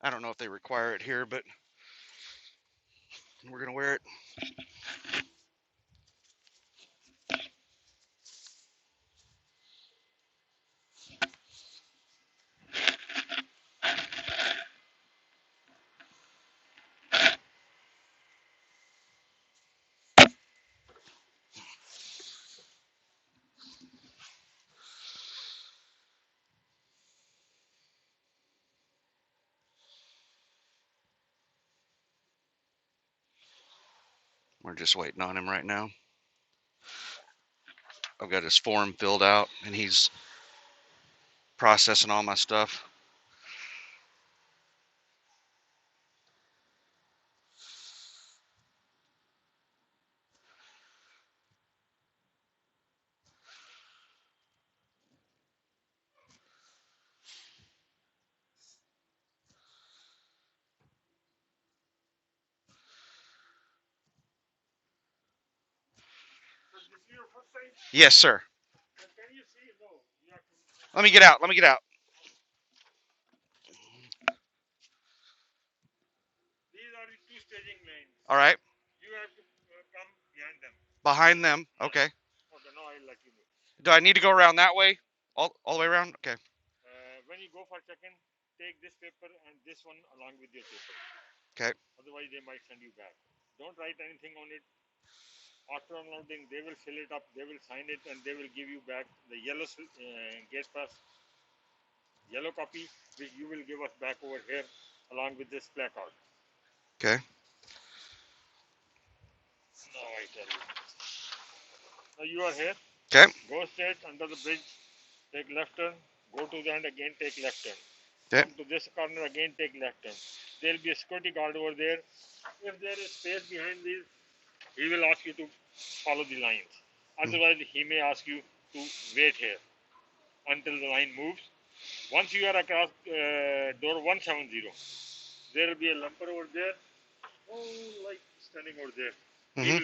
I don't know if they require it here, but we're gonna wear it. We're just waiting on him right now. I've got his form filled out, and he's processing all my stuff. Yes, sir. Let me get out. Let me get out. All right. Behind them. Okay. Do I need to go around that way? All the way around? Okay. Okay. Okay. Okay. Okay. Mm-hmm.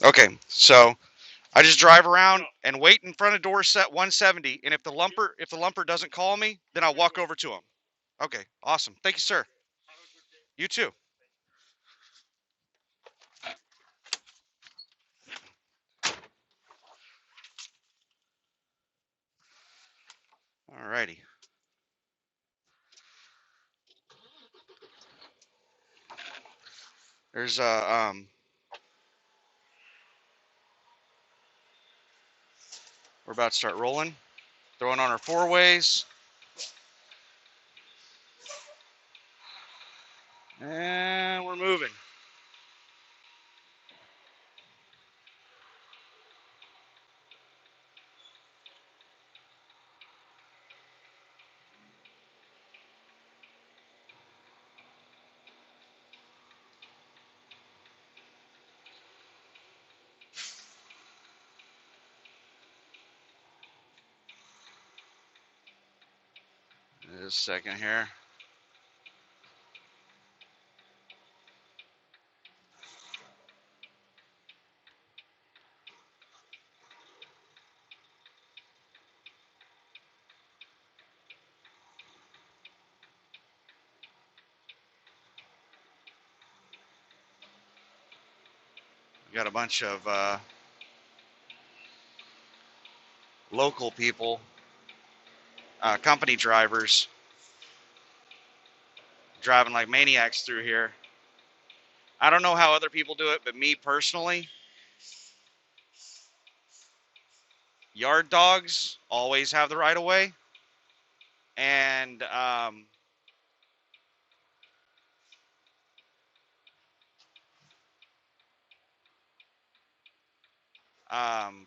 Okay. So I just drive around and wait in front of door set 170, and if the lumper doesn't call me, then I'll walk over to him. Okay. Awesome. Thank you, sir. You too. All righty. There's we're about to start rolling. Throwing on our four ways. And we're moving. Just a second here. We got a bunch of local people, company drivers, driving like maniacs through here. I don't know how other people do it, but me personally, yard dogs always have the right of way. And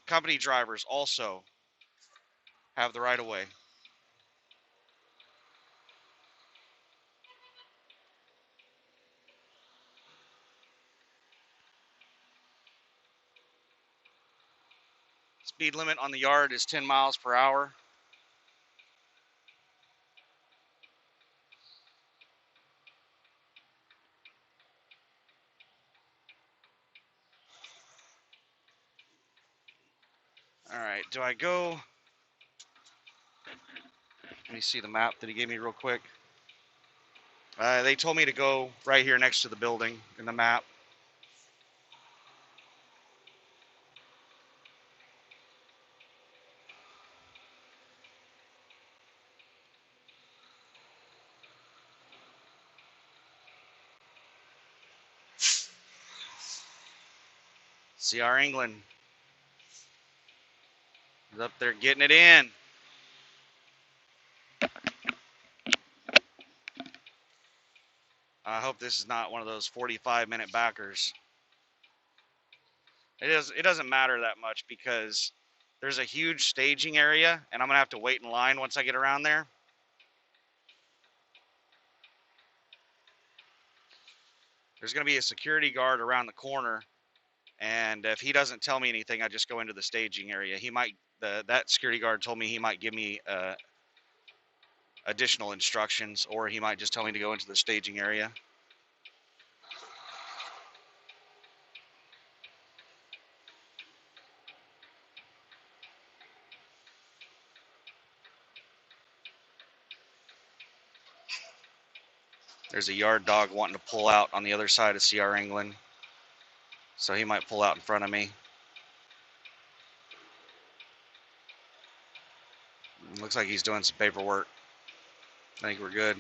company drivers also have the right of way. Speed limit on the yard is 10 miles per hour. All right, do I go? Let me see the map that he gave me real quick. They told me to go right here next to the building in the map. CR England is up there getting it in. I hope this is not one of those 45-minute backers. It doesn't matter that much because there's a huge staging area, and I'm gonna have to wait in line once I get around there. There's gonna be a security guard around the corner, and if he doesn't tell me anything, I just go into the staging area. He might that security guard told me he might give me additional instructions, or he might just tell me to go into the staging area. There's a yard dog wanting to pull out on the other side of CR England, so he might pull out in front of me. Looks like he's doing some paperwork. I think we're good.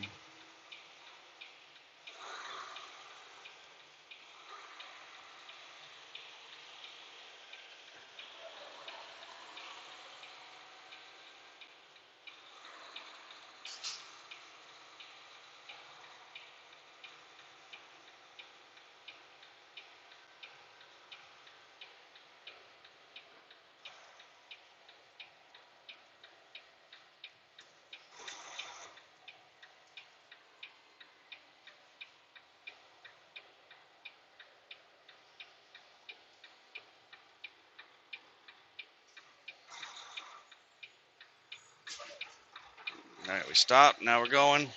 All right, we stopped. Now we're going.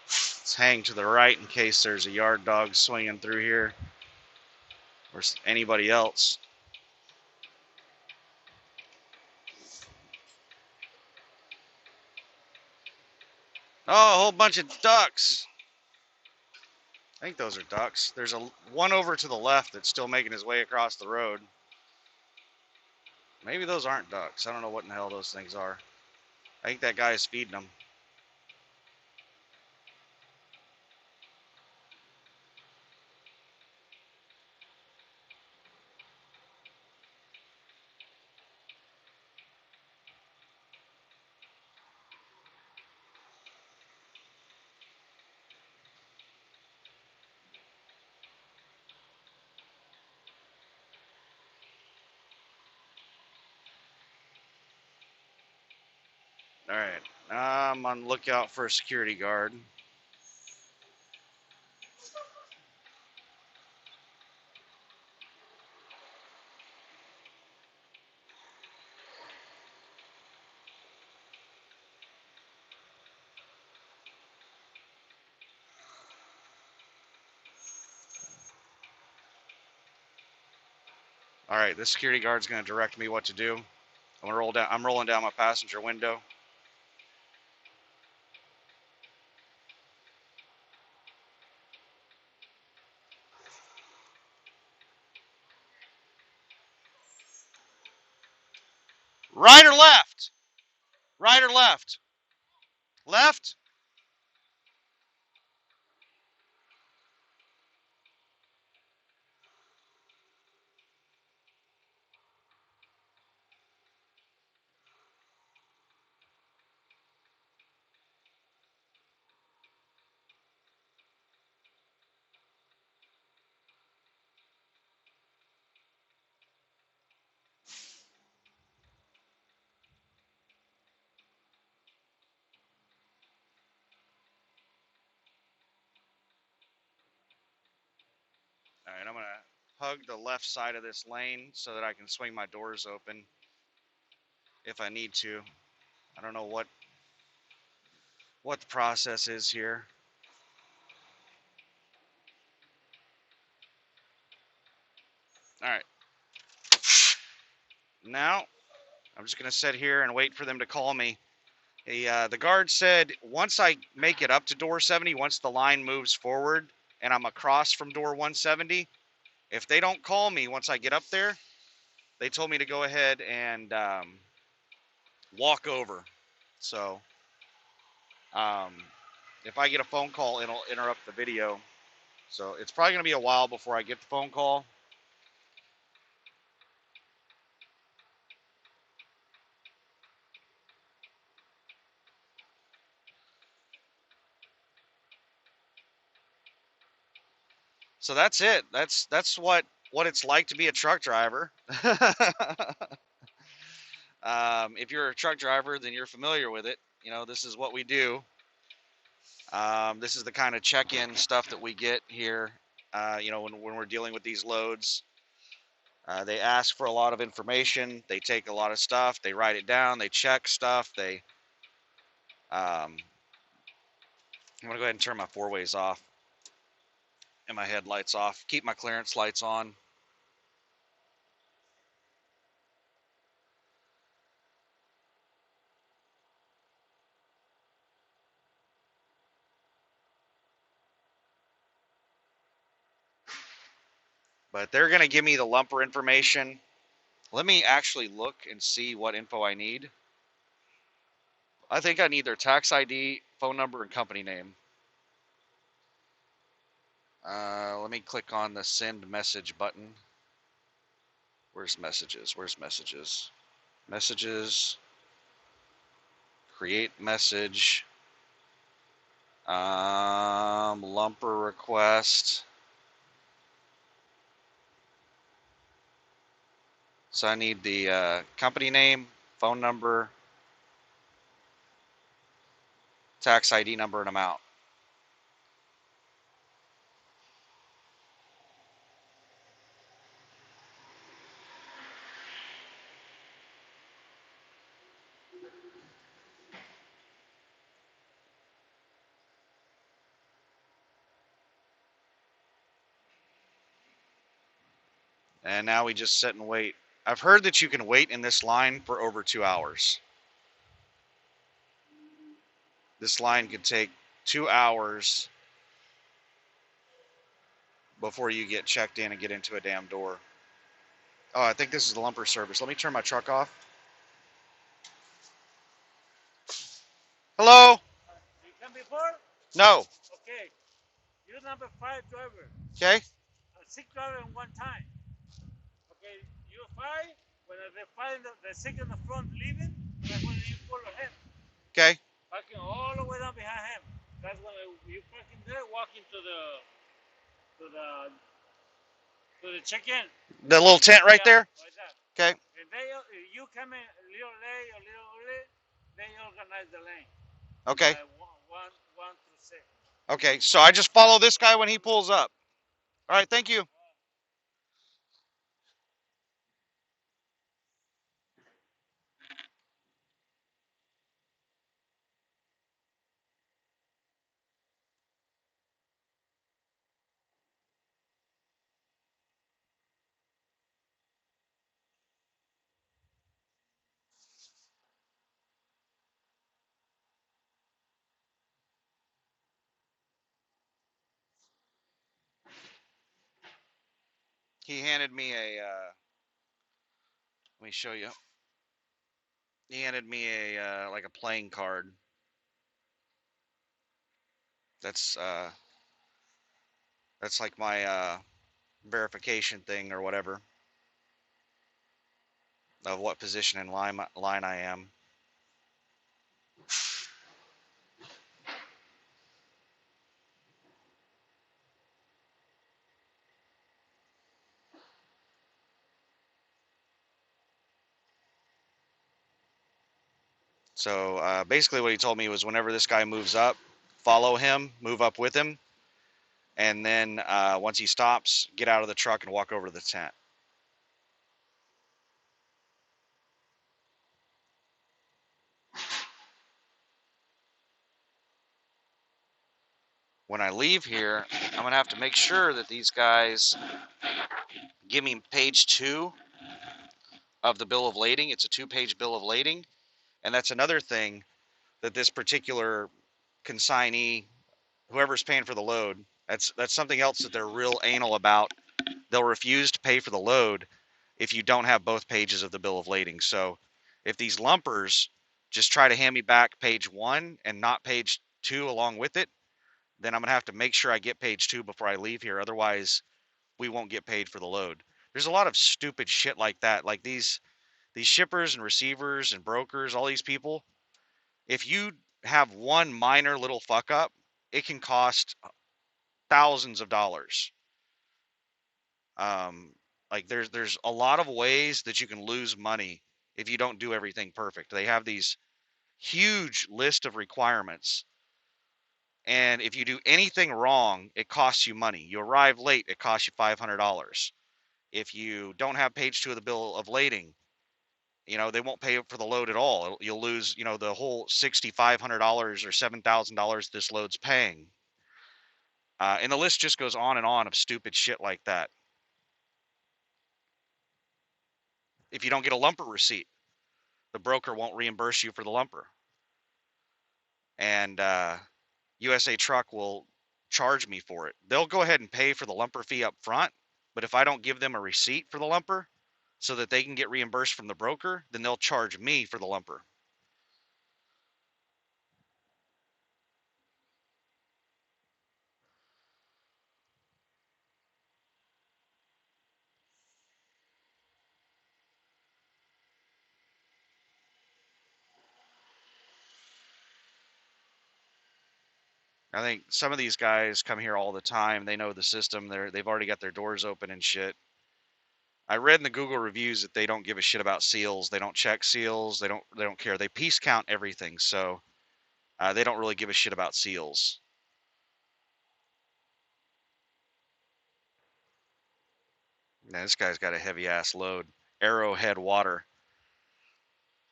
Let's hang to the right in case there's a yard dog swinging through here or anybody else. Oh, a whole bunch of ducks. I think those are ducks. There's one over to the left that's still making his way across the road. Maybe those aren't ducks. I don't know what in the hell those things are. I think that guy is feeding them. All right. I'm on lookout for a security guard. All right, this security guard's going to direct me what to do. I'm rolling down my passenger window. Right or left? Right or left? Left? All right, I'm going to hug the left side of this lane so that I can swing my doors open if I need to. I don't know what the process is here. All right. Now, I'm just going to sit here and wait for them to call me. The guard said once I make it up to door 70, once the line moves forward and I'm across from door 170, if they don't call me once I get up there, they told me to go ahead and walk over. So um, if I get a phone call, it'll interrupt the video. So it's probably going to be a while before I get the phone call. So that's it. That's what it's like to be a truck driver. If you're a truck driver, then you're familiar with it. You know, this is what we do. This is the kind of check-in stuff that we get here. When we're dealing with these loads, they ask for a lot of information. They take a lot of stuff. They write it down. They check stuff. I'm gonna go ahead and turn my four ways off and my headlights off. Keep my clearance lights on. But they're gonna give me the lumper information. Let me actually look and see what info I need. I think I need their tax ID, phone number, and company name. Let me click on the send message button. Where's messages? Where's messages? Messages. Create message. Lumper request. So I need the company name, phone number, tax ID number, and amount. And now we just sit and wait. I've heard that you can wait in this line for over 2 hours. This line could take 2 hours before you get checked in and get into a damn door. Oh, I think this is the lumper service. Let me turn my truck off. Hello? You come before? No. Okay. You're number 5 driver. Okay. 6 driver in one time. Okay. You're 5. When they find the 6 in the front leaving, that's when you follow him. Okay. Parking all the way down behind him. That's when you parking there, walking to the to the check-in. The little tent right there? Like that. Okay. And you come in a little late or a little early, they organize the lane Okay. by one through six. Okay. So I just follow this guy when he pulls up. All right. Thank you. He handed me a. Let me show you. He handed me a like a playing card. That's uh, that's like my verification thing or whatever of what position in line I am. So basically, what he told me was whenever this guy moves up, follow him, move up with him, and then once he stops, get out of the truck and walk over to the tent. When I leave here, I'm gonna have to make sure that these guys give me page 2 of the bill of lading. It's a 2-page bill of lading, and that's another thing that this particular consignee, whoever's paying for the load, that's something else that they're real anal about. They'll refuse to pay for the load if you don't have both pages of the bill of lading. So if these lumpers just try to hand me back page 1 and not page 2 along with it, then I'm gonna have to make sure I get page 2 before I leave here. Otherwise, we won't get paid for the load. There's a lot of stupid shit like that. Like these shippers and receivers and brokers, all these people, if you have one minor little fuck up, it can cost thousands of dollars. Um, like there's a lot of ways that you can lose money if you don't do everything perfect. They have these huge list of requirements, and if you do anything wrong, it costs you money. You arrive late, it costs you $500. If you don't have page 2 of the bill of lading, they won't pay for the load at all. You'll lose, the whole $6,500 or $7,000 this load's paying. And the list just goes on and on of stupid shit like that. If you don't get a lumper receipt, the broker won't reimburse you for the lumper. And USA Truck will charge me for it. They'll go ahead and pay for the lumper fee up front, but if I don't give them a receipt for the lumper so that they can get reimbursed from the broker, then they'll charge me for the lumper. I think some of these guys come here all the time. They know the system. They've already got their doors open and shit. I read in the Google reviews that they don't give a shit about seals. They don't check seals. They don't care. They piece count everything. So they don't really give a shit about seals. Now, this guy's got a heavy ass load. Arrowhead water.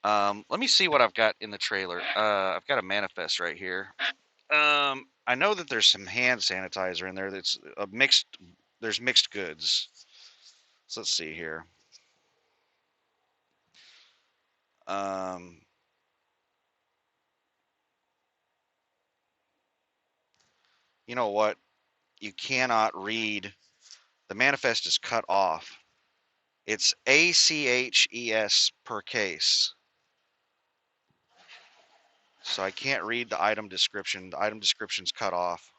Let me see what I've got in the trailer. I've got a manifest right here. I know that there's some hand sanitizer in there. That's a mixed. There's mixed goods. So let's see here. Um, you know what? You cannot read. The manifest is cut off. It's ACHES per case. So I can't read the item description. The item description's cut off.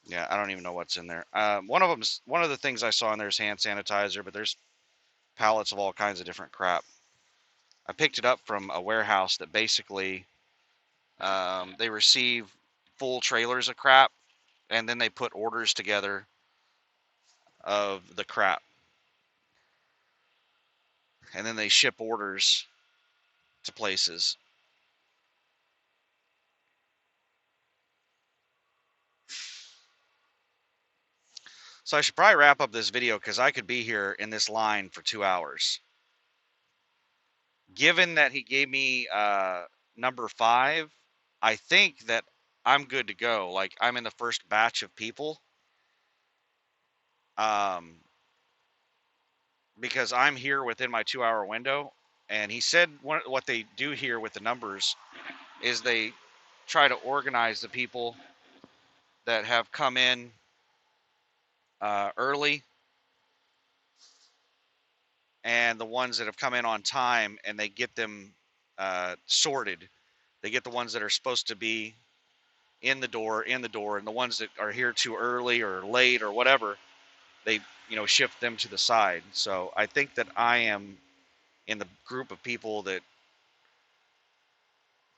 Yeah, I don't even know what's in there. One of the things I saw in there is hand sanitizer, but there's pallets of all kinds of different crap. I picked it up from a warehouse that basically they receive full trailers of crap, and then they put orders together of the crap, and then they ship orders to places. So I should probably wrap up this video because I could be here in this line for 2 hours. Given that he gave me number 5, I think that I'm good to go. Like, I'm in the first batch of people. Because I'm here within my 2-hour window. And he said what they do here with the numbers is they try to organize the people that have come in early and the ones that have come in on time, and they get them sorted. They get the ones that are supposed to be in the door, and the ones that are here too early or late or whatever, they shift them to the side. So I think that I am in the group of people that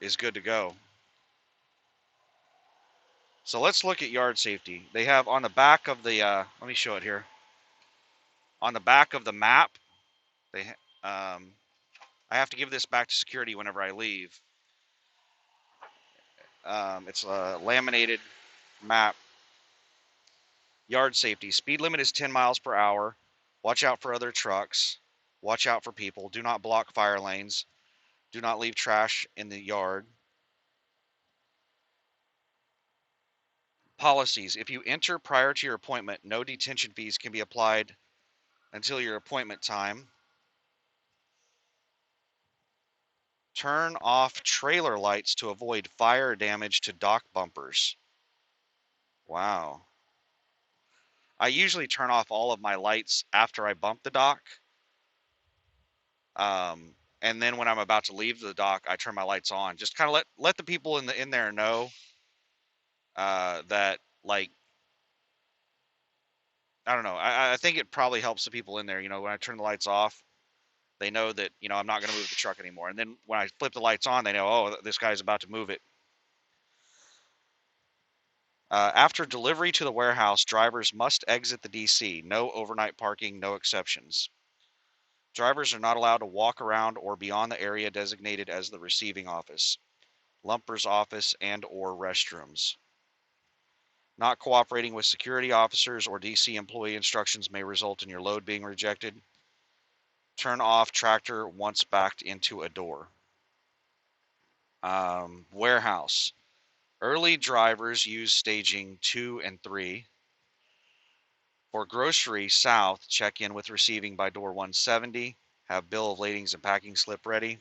is good to go. So let's look at yard safety. They have on the back of the, let me show it here. On the back of the map, they, I have to give this back to security whenever I leave. It's a laminated map. Yard safety. Speed limit is 10 miles per hour. Watch out for other trucks. Watch out for people. Do not block fire lanes. Do not leave trash in the yard. Policies. If you enter prior to your appointment, no detention fees can be applied until your appointment time. Turn off trailer lights to avoid fire damage to dock bumpers. Wow. I usually turn off all of my lights after I bump the dock. And then when I'm about to leave the dock, I turn my lights on. Just kind of let the people in there know that, like, I don't know. I think it probably helps the people in there. When I turn the lights off, they know that I'm not going to move the truck anymore. And then when I flip the lights on, they know, oh, this guy's about to move it. After delivery to the warehouse, drivers must exit the DC. No overnight parking, no exceptions. Drivers are not allowed to walk around or beyond the area designated as the receiving office, lumper's office, and/or restrooms. Not cooperating with security officers or DC employee instructions may result in your load being rejected. Turn off tractor once backed into a door. Warehouse. Early drivers use staging 2 and 3. For grocery south, check in with receiving by door 170. Have bill of ladings and packing slip ready.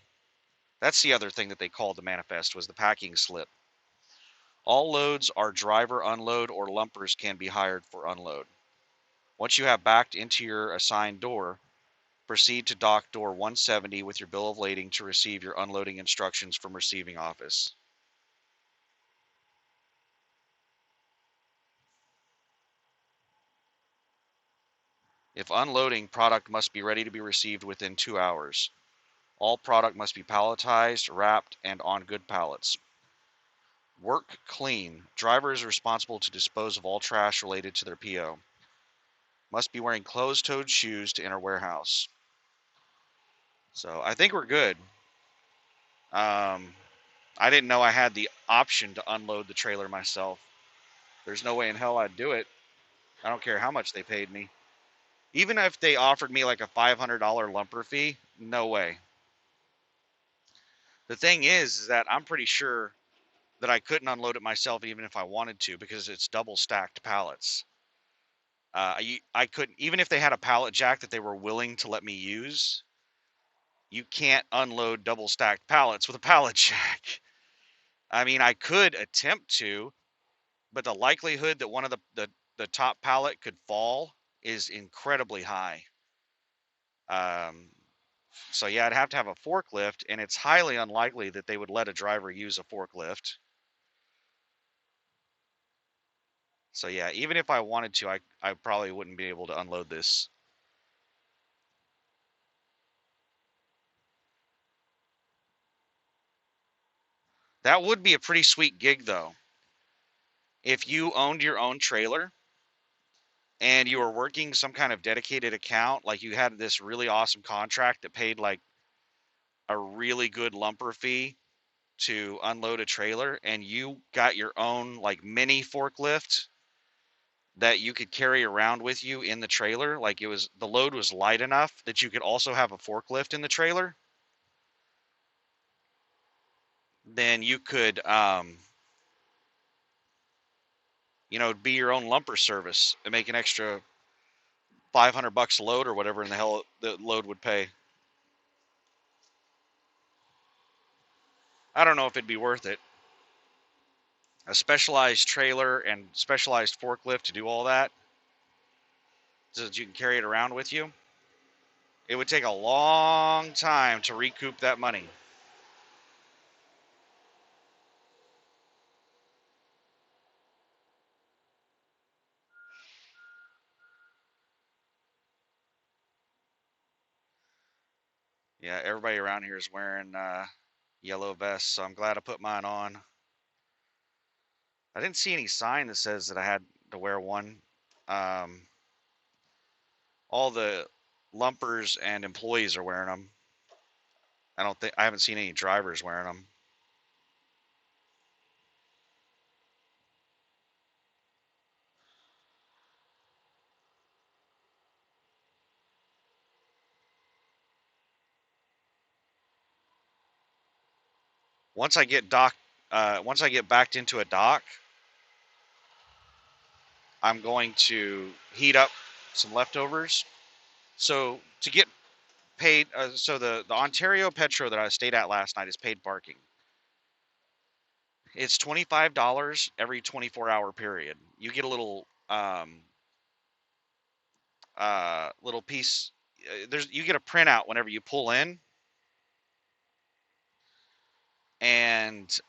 That's the other thing that they called the manifest, was the packing slip. All loads are driver unload, or lumpers can be hired for unload. Once you have backed into your assigned door, proceed to dock door 170 with your bill of lading to receive your unloading instructions from receiving office. If unloading, product must be ready to be received within 2 hours. All product must be palletized, wrapped, and on good pallets. Work clean. Driver is responsible to dispose of all trash related to their PO. Must be wearing closed-toed shoes to enter warehouse. So I think we're good. I didn't know I had the option to unload the trailer myself. There's no way in hell I'd do it. I don't care how much they paid me. Even if they offered me like a $500 lumper fee, no way. The thing is that I'm pretty sure that I couldn't unload it myself even if I wanted to, because it's double stacked pallets. I couldn't, even if they had a pallet jack that they were willing to let me use, you can't unload double stacked pallets with a pallet jack. I mean, I could attempt to, but the likelihood that one of the top pallet could fall is incredibly high. So yeah, I'd have to have a forklift, and it's highly unlikely that they would let a driver use a forklift. So yeah, even if I wanted to, I probably wouldn't be able to unload this. That would be a pretty sweet gig, though. if you owned your own trailer and you were working some kind of dedicated account, like you had this really awesome contract that paid like a really good lumper fee to unload a trailer, and you got your own like mini forklift that you could carry around with you in the trailer, like it was, the load was light enough that you could also have a forklift in the trailer, then you could be your own lumper service and make an extra $500 a load or whatever in the hell the load would pay. I don't know if it'd be worth it. A specialized trailer and specialized forklift to do all that so that you can carry it around with you. It would take a long time to recoup that money. Yeah, everybody around here is wearing yellow vests, so I'm glad I put mine on. I didn't see any sign that says that I had to wear one. Um, all the lumpers and employees are wearing them. I haven't seen any drivers wearing them. Once I get once I get backed into a dock, I'm going to heat up some leftovers. So to get paid, so the Ontario Petro that I stayed at last night is paid parking. It's $25 every 24-hour period. You get a little piece. You get a printout whenever you pull in, and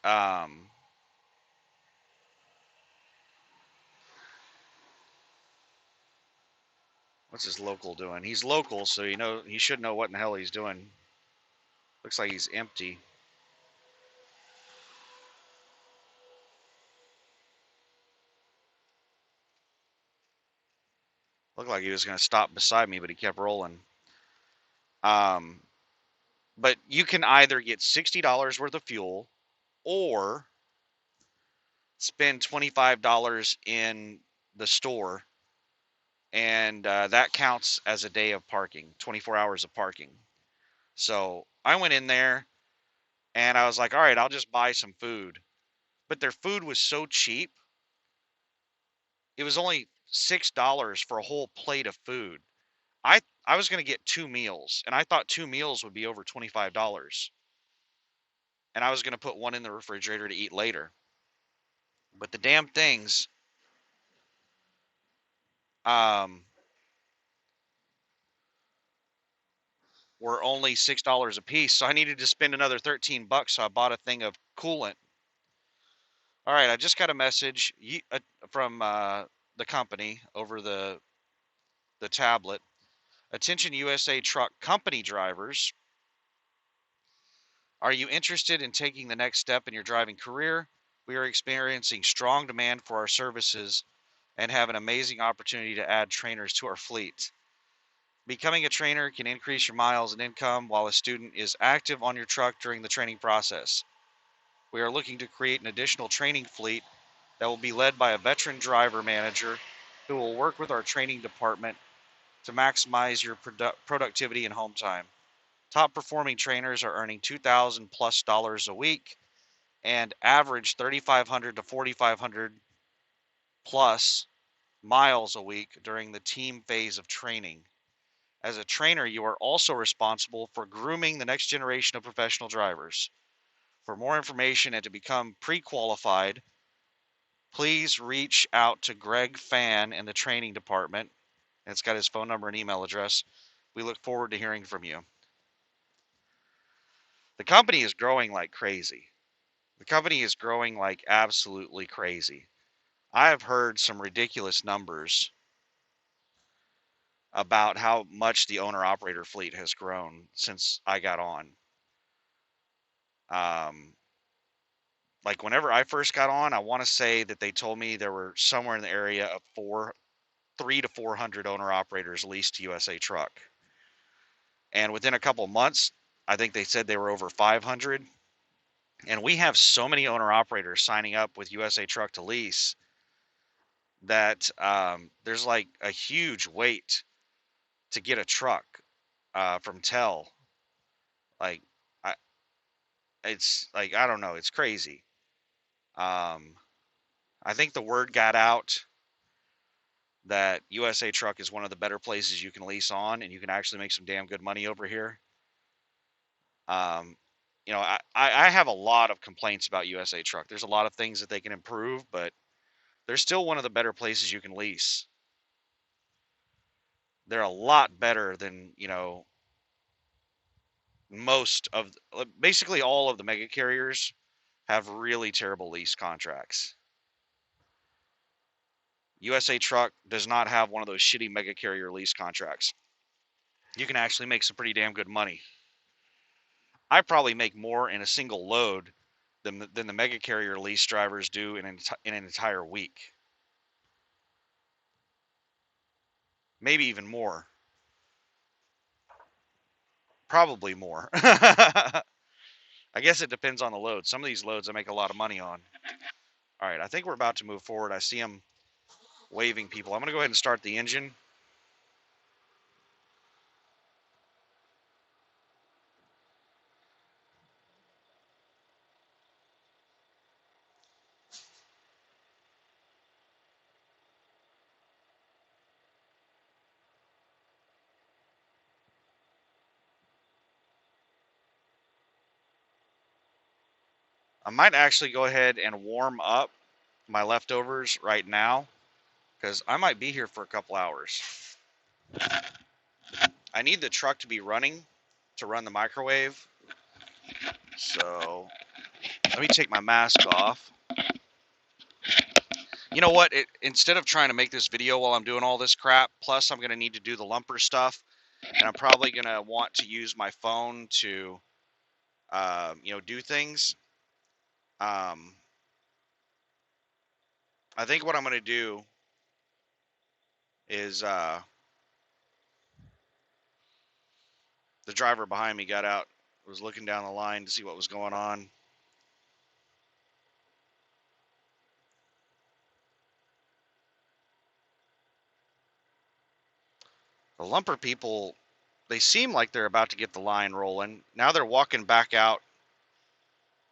what's his local doing? He's local, so he should know what in the hell he's doing. Looks like he's empty. Looked like he was going to stop beside me, but he kept rolling. Um, but you can either get $60 worth of fuel or spend $25 in the store, and that counts as a day of parking, 24 hours of parking. So I went in there and I was like, all right, I'll just buy some food. But their food was so cheap. It was only $6 for a whole plate of food. I was going to get 2 meals, and I thought 2 meals would be over $25. And I was going to put one in the refrigerator to eat later. But the damn things um, were only $6 a piece, so I needed to spend another $13. So I bought a thing of coolant. All right, I just got a message from the company over the tablet. Attention USA truck company drivers. Are you interested in taking the next step in your driving career? We are experiencing strong demand for our services and have an amazing opportunity to add trainers to our fleet. Becoming a trainer can increase your miles and income while a student is active on your truck during the training process. We are looking to create an additional training fleet that will be led by a veteran driver manager who will work with our training department to maximize your productivity and home time. Top performing trainers are earning $2,000+ a week and average 3,500 to 4,500 plus miles a week during the team phase of training. As a trainer, you are also responsible for grooming the next generation of professional drivers. For more information and to become pre-qualified, please reach out to Greg Fan in the training department. And it's got his phone number and email address. We look forward to hearing from you. The company is growing like crazy. The company is growing like absolutely crazy. I have heard some ridiculous numbers about how much the owner operator fleet has grown since I got on. Um, like whenever I first got on, I want to say that they told me there were somewhere in the area of 300 to 400 owner operators leased to USA Truck. And within a couple months, I think they said they were over 500. And we have so many owner operators signing up with USA Truck to lease that there's like a huge wait to get a truck from Tell. Like, I, it's like, I don't know, it's crazy. Um, I think the word got out that USA Truck is one of the better places you can lease on, and you can actually make some damn good money over here. Um, I have a lot of complaints about USA Truck. There's a lot of things that they can improve, but they're still one of the better places you can lease. They're a lot better than, most of, basically all of the mega carriers have really terrible lease contracts. USA Truck does not have one of those shitty mega carrier lease contracts. You can actually make some pretty damn good money. I probably make more in a single load than the mega carrier lease drivers do in an entire week. Maybe even more. Probably more. I guess it depends on the load. Some of these loads I make a lot of money on. All right, I think we're about to move forward. I see them waving people. I'm going to go ahead and start the engine. I might actually go ahead and warm up my leftovers right now because I might be here for a couple hours. I need the truck to be running to run the microwave. So let me take my mask off. You know what? Instead of trying to make this video while I'm doing all this crap, plus I'm going to need to do the lumper stuff, and I'm probably going to want to use my phone to, do things. I think what I'm going to do is the driver behind me got out, was looking down the line to see what was going on. The lumper people, they seem like they're about to get the line rolling. Now they're walking back out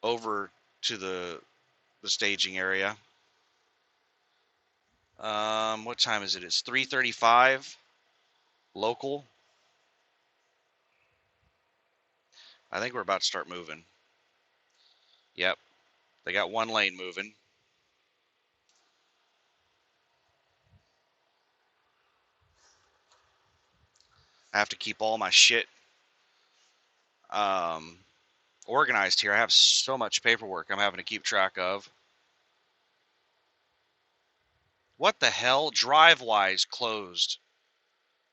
over to the staging area. What time is it? It's 3:35 local. I think we're about to start moving. Yep, they got one lane moving. I have to keep all my shit organized here. I have so much paperwork I'm having to keep track of. What the hell? DriveWise closed.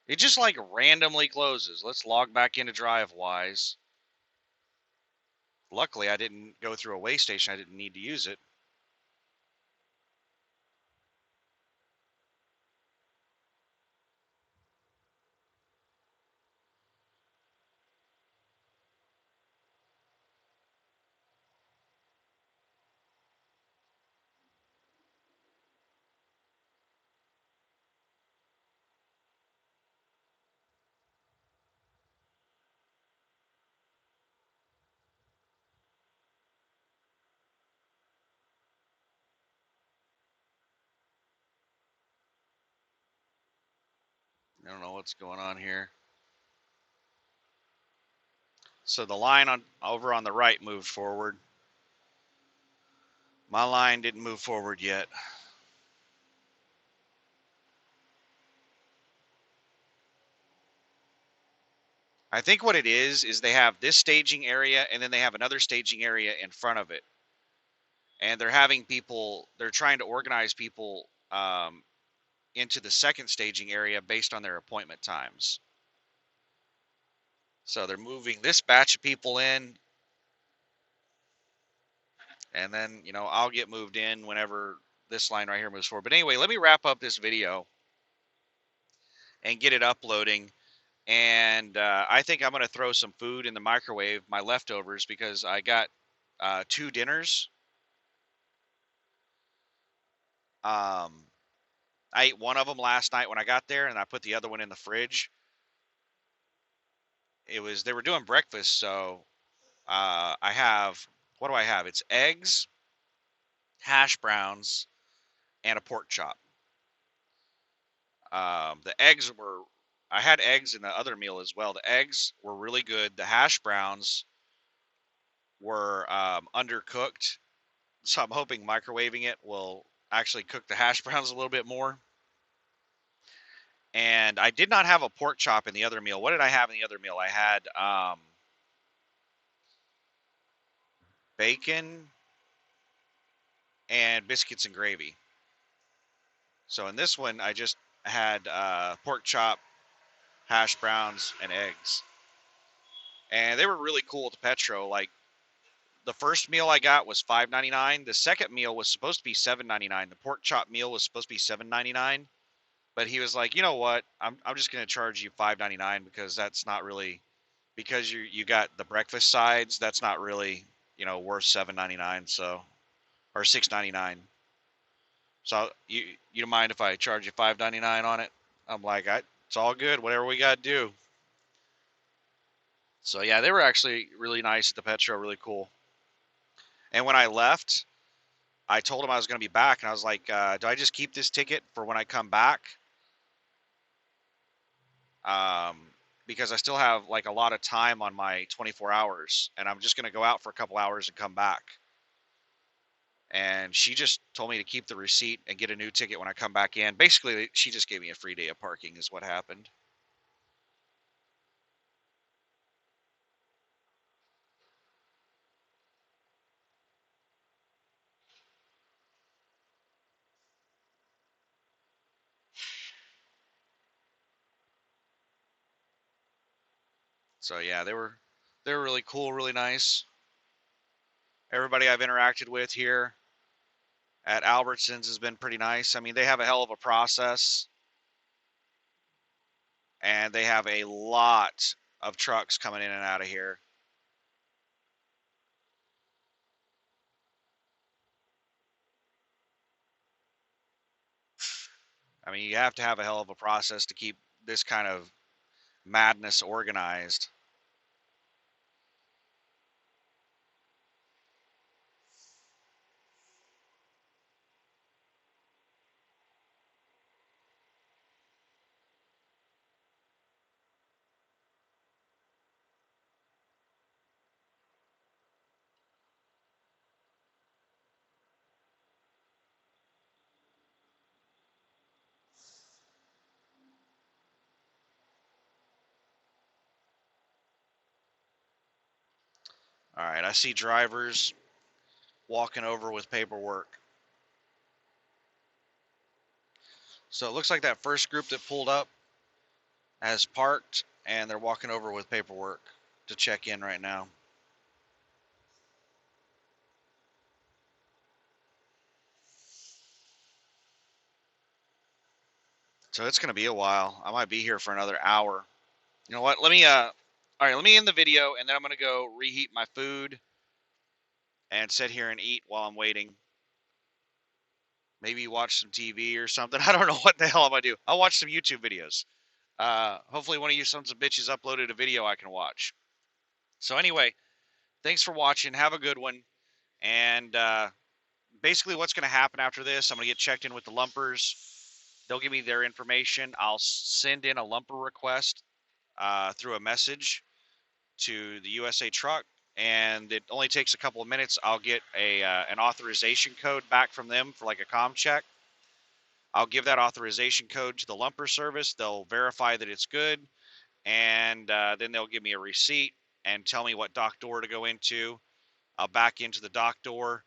It just like randomly closes. Let's log back into DriveWise. Luckily, I didn't go through a way station. I didn't need to use it. I don't know what's going on here. So the line over on the right moved forward. My line didn't move forward yet. I think what it is they have this staging area and then they have another staging area in front of it. And they're trying to organize people into the second staging area based on their appointment times. So they're moving this batch of people in, and then I'll get moved in whenever this line right here moves forward. But anyway, let me wrap up this video and get it uploading. And I think I'm going to throw some food in the microwave, my leftovers, because I got 2 dinners. Um, I ate one of them last night when I got there, and I put the other one in the fridge. They were doing breakfast, so I have, what do I have? It's eggs, hash browns, and a pork chop. The eggs were, I had eggs in the other meal as well. The eggs were really good. The hash browns were undercooked, so I'm hoping microwaving it will actually cook the hash browns a little bit more. And I did not have a pork chop in the other meal. What did I have in the other meal? I had bacon and biscuits and gravy. So in this one, I just had pork chop, hash browns, and eggs. And they were really cool at the Petro. Like, the first meal I got was $5.99. The second meal was supposed to be $7.99. The pork chop meal was supposed to be $7.99. But he was like, you know what? I'm just going to charge you $5.99 because that's not really, because you got the breakfast sides. That's not really worth $7.99. So, or $6.99. So you don't mind if I charge you $5.99 on it? I'm like, it's all good. Whatever we got to do. So yeah, they were actually really nice at the Petro, really cool. And when I left, I told him I was going to be back, and I was like, do I just keep this ticket for when I come back? Um, because I still have like a lot of time on my 24 hours, and I'm just going to go out for a couple hours and come back. And she just told me to keep the receipt and get a new ticket when I come back in. Basically, she just gave me a free day of parking is what happened. So yeah, they were really cool, really nice. Everybody I've interacted with here at Albertsons has been pretty nice. I mean, they have a hell of a process, and they have a lot of trucks coming in and out of here. I mean, you have to have a hell of a process to keep this kind of madness organized. All right, I see drivers walking over with paperwork. So it looks like that first group that pulled up has parked, and they're walking over with paperwork to check in right now. So it's going to be a while. I might be here for another hour. You know what? All right, let me end the video, and then I'm going to go reheat my food and sit here and eat while I'm waiting. Maybe watch some TV or something. I don't know what the hell I'm going to do. I'll watch some YouTube videos. Hopefully one of you sons of bitches uploaded a video I can watch. So anyway, thanks for watching. Have a good one. And basically what's going to happen after this, I'm going to get checked in with the lumpers. They'll give me their information. I'll send in a lumper request through a message to the USA truck, and it only takes a couple of minutes. I'll get an authorization code back from them for like a comm check. I'll give that authorization code to the lumper service. They'll verify that it's good, and then they'll give me a receipt and tell me what dock door to go into. I'll back into the dock door,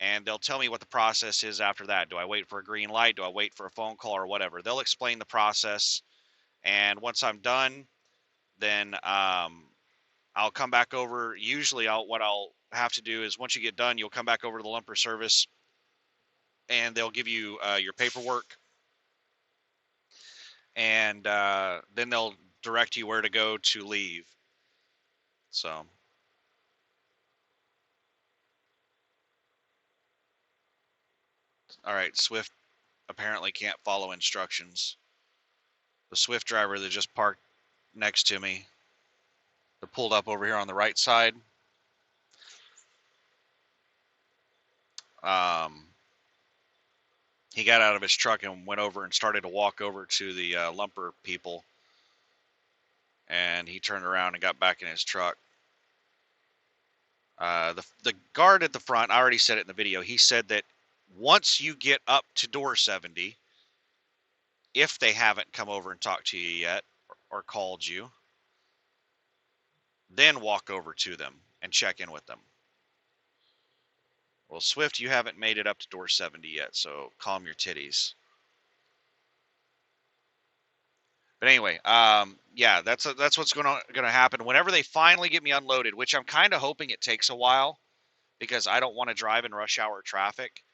and they'll tell me what the process is after that. Do I wait for a green light? Do I wait for a phone call or whatever? They'll explain the process, and once I'm done, then I'll I'll come back over. Usually, what I'll have to do is once you get done, you'll come back over to the lumper service, and they'll give you your paperwork, and then they'll direct you where to go to leave. So, all right, Swift apparently can't follow instructions. The Swift driver that just parked next to me, they're pulled up over here on the right side. Um, he got out of his truck and went over and started to walk over to the lumper people, and he turned around and got back in his truck. The guard at the front, I already said it in the video, he said that once you get up to door 70, if they haven't come over and talked to you yet or called you, then walk over to them and check in with them. Well, Swift, you haven't made it up to door 70 yet, so calm your titties. But anyway, yeah, that's what's going to happen whenever they finally get me unloaded, which I'm kind of hoping it takes a while because I don't want to drive in rush hour traffic.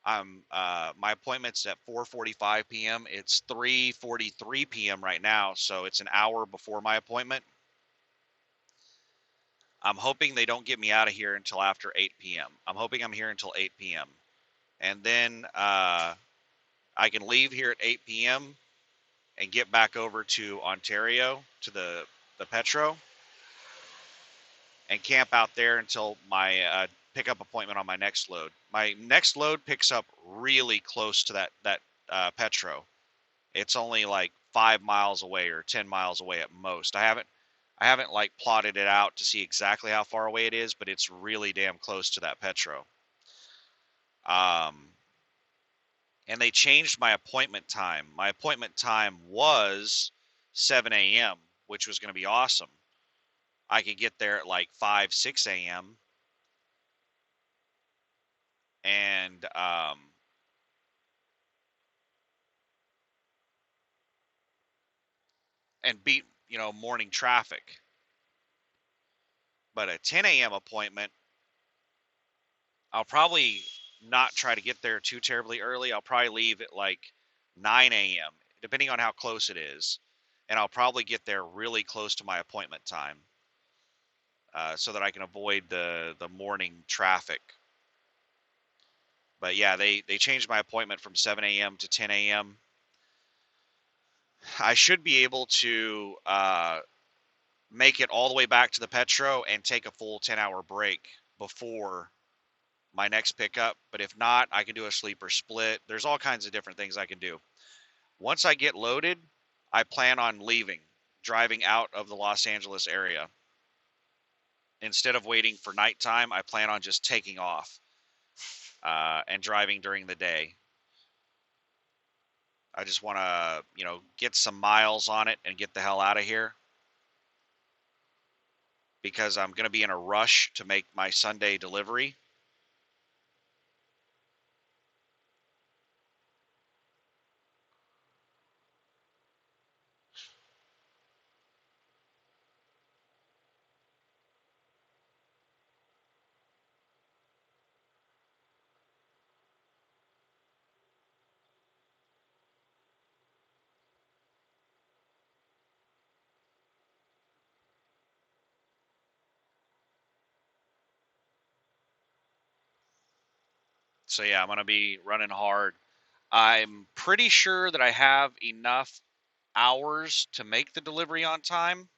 My appointment's at 4:45 p.m. It's 3:43 p.m. right now, so it's an hour before my appointment. I'm hoping they don't get me out of here until after 8 p.m. I'm hoping I'm here until 8 p.m. And then I can leave here at 8 p.m. and get back over to Ontario to the Petro and camp out there until my pickup appointment on my next load. My next load picks up really close to that Petro. It's only like 5 miles away or 10 miles away at most. I haven't like plotted it out to see exactly how far away it is, but it's really damn close to that Petro. And they changed my appointment time. My appointment time was 7 a.m., which was going to be awesome. I could get there at like 5, 6 a.m. and beat, morning traffic. But a 10 a.m. appointment, I'll probably not try to get there too terribly early. I'll probably leave at like 9 a.m., depending on how close it is. And I'll probably get there really close to my appointment time so that I can avoid the morning traffic. But yeah, they changed my appointment from 7 a.m. to 10 a.m. I should be able to make it all the way back to the Petro and take a full 10-hour break before my next pickup. But if not, I can do a sleeper split. There's all kinds of different things I can do. Once I get loaded, I plan on leaving, driving out of the Los Angeles area. Instead of waiting for nighttime, I plan on just taking off and driving during the day. I just want to, get some miles on it and get the hell out of here because I'm going to be in a rush to make my Sunday delivery. So yeah, I'm going to be running hard. I'm pretty sure that I have enough hours to make the delivery on time,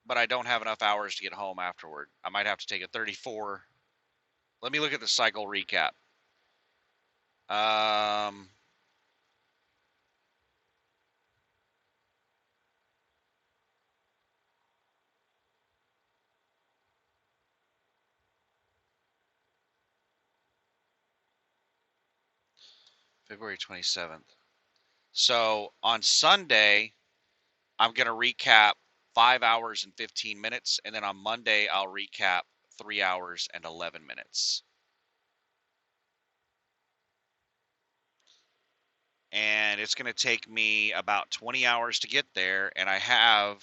but I don't have enough hours to get home afterward. I might have to take a 34. Let me look at the cycle recap. Um, February 27th. So on Sunday, I'm going to recap 5 hours and 15 minutes. And then on Monday, I'll recap 3 hours and 11 minutes. And it's going to take me about 20 hours to get there. And I have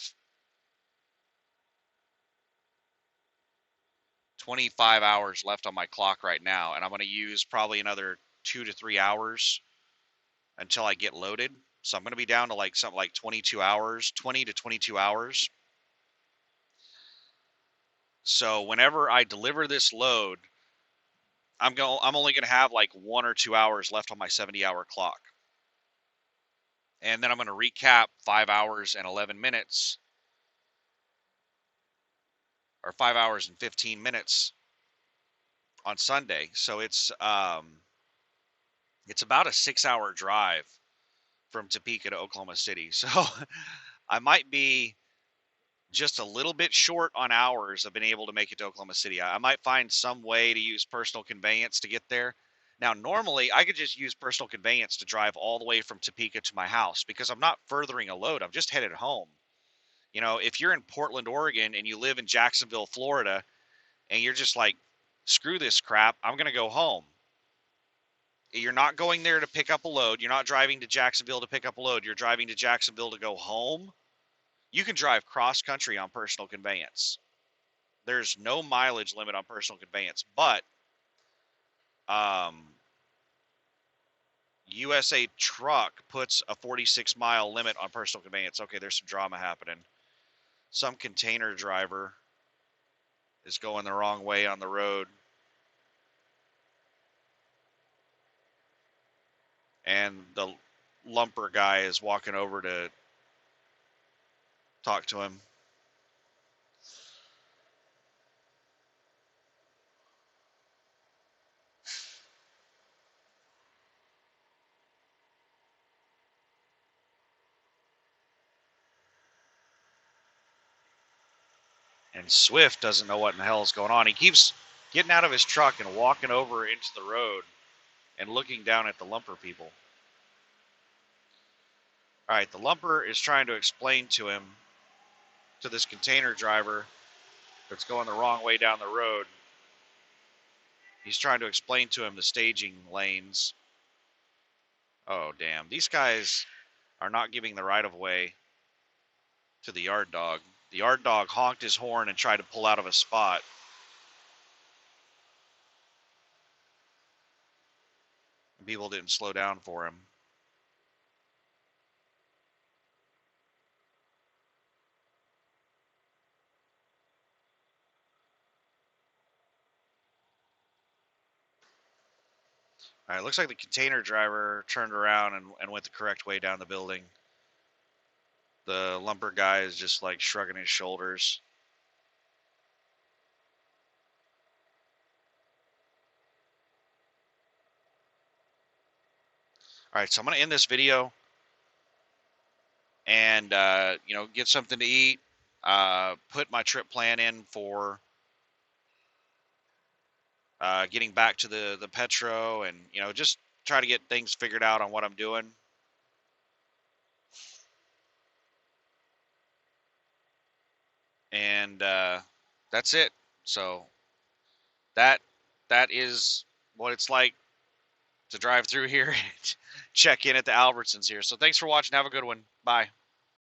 25 hours left on my clock right now, and I'm going to use probably another 2 to 3 hours until I get loaded. So I'm going to be down to like something like 22 hours, 20 to 22 hours. So whenever I deliver this load, I'm only going to have like 1 or 2 hours left on my 70-hour clock. And then I'm going to recap 5 hours and 11 minutes, or 5 hours and 15 minutes on Sunday. So it's about a 6-hour drive from Topeka to Oklahoma City. So I might be just a little bit short on hours of being able to make it to Oklahoma City. I might find some way to use personal conveyance to get there. Now, normally I could just use personal conveyance to drive all the way from Topeka to my house because I'm not furthering a load. I'm just headed home. You know, if you're in Portland, Oregon, and you live in Jacksonville, Florida, and you're just like, screw this crap, I'm going to go home. You're not going there to pick up a load. You're not driving to Jacksonville to pick up a load. You're driving to Jacksonville to go home. You can drive cross country on personal conveyance. There's no mileage limit on personal conveyance, but USA Truck puts a 46-mile limit on personal conveyance. Okay, there's some drama happening. Some container driver is going the wrong way on the road. And the lumper guy is walking over to talk to him. And Swift doesn't know what in the hell is going on. He keeps getting out of his truck and walking over into the road and looking down at the lumper people. All right, the lumper is trying to explain to him, to this container driver that's going the wrong way down the road. He's trying to explain to him the staging lanes. Oh, damn. These guys are not giving the right of way to the yard dog. The yard dog honked his horn and tried to pull out of a spot. And people didn't slow down for him. All right, looks like the container driver turned around and went the correct way down the building. The lumber guy is just like shrugging his shoulders. All right, so I'm going to end this video and, get something to eat, put my trip plan in for getting back to the Petro and, just try to get things figured out on what I'm doing. And that's it. So that is what it's like to drive through here and check in at the Albertsons here. So thanks for watching. Have a good one. Bye.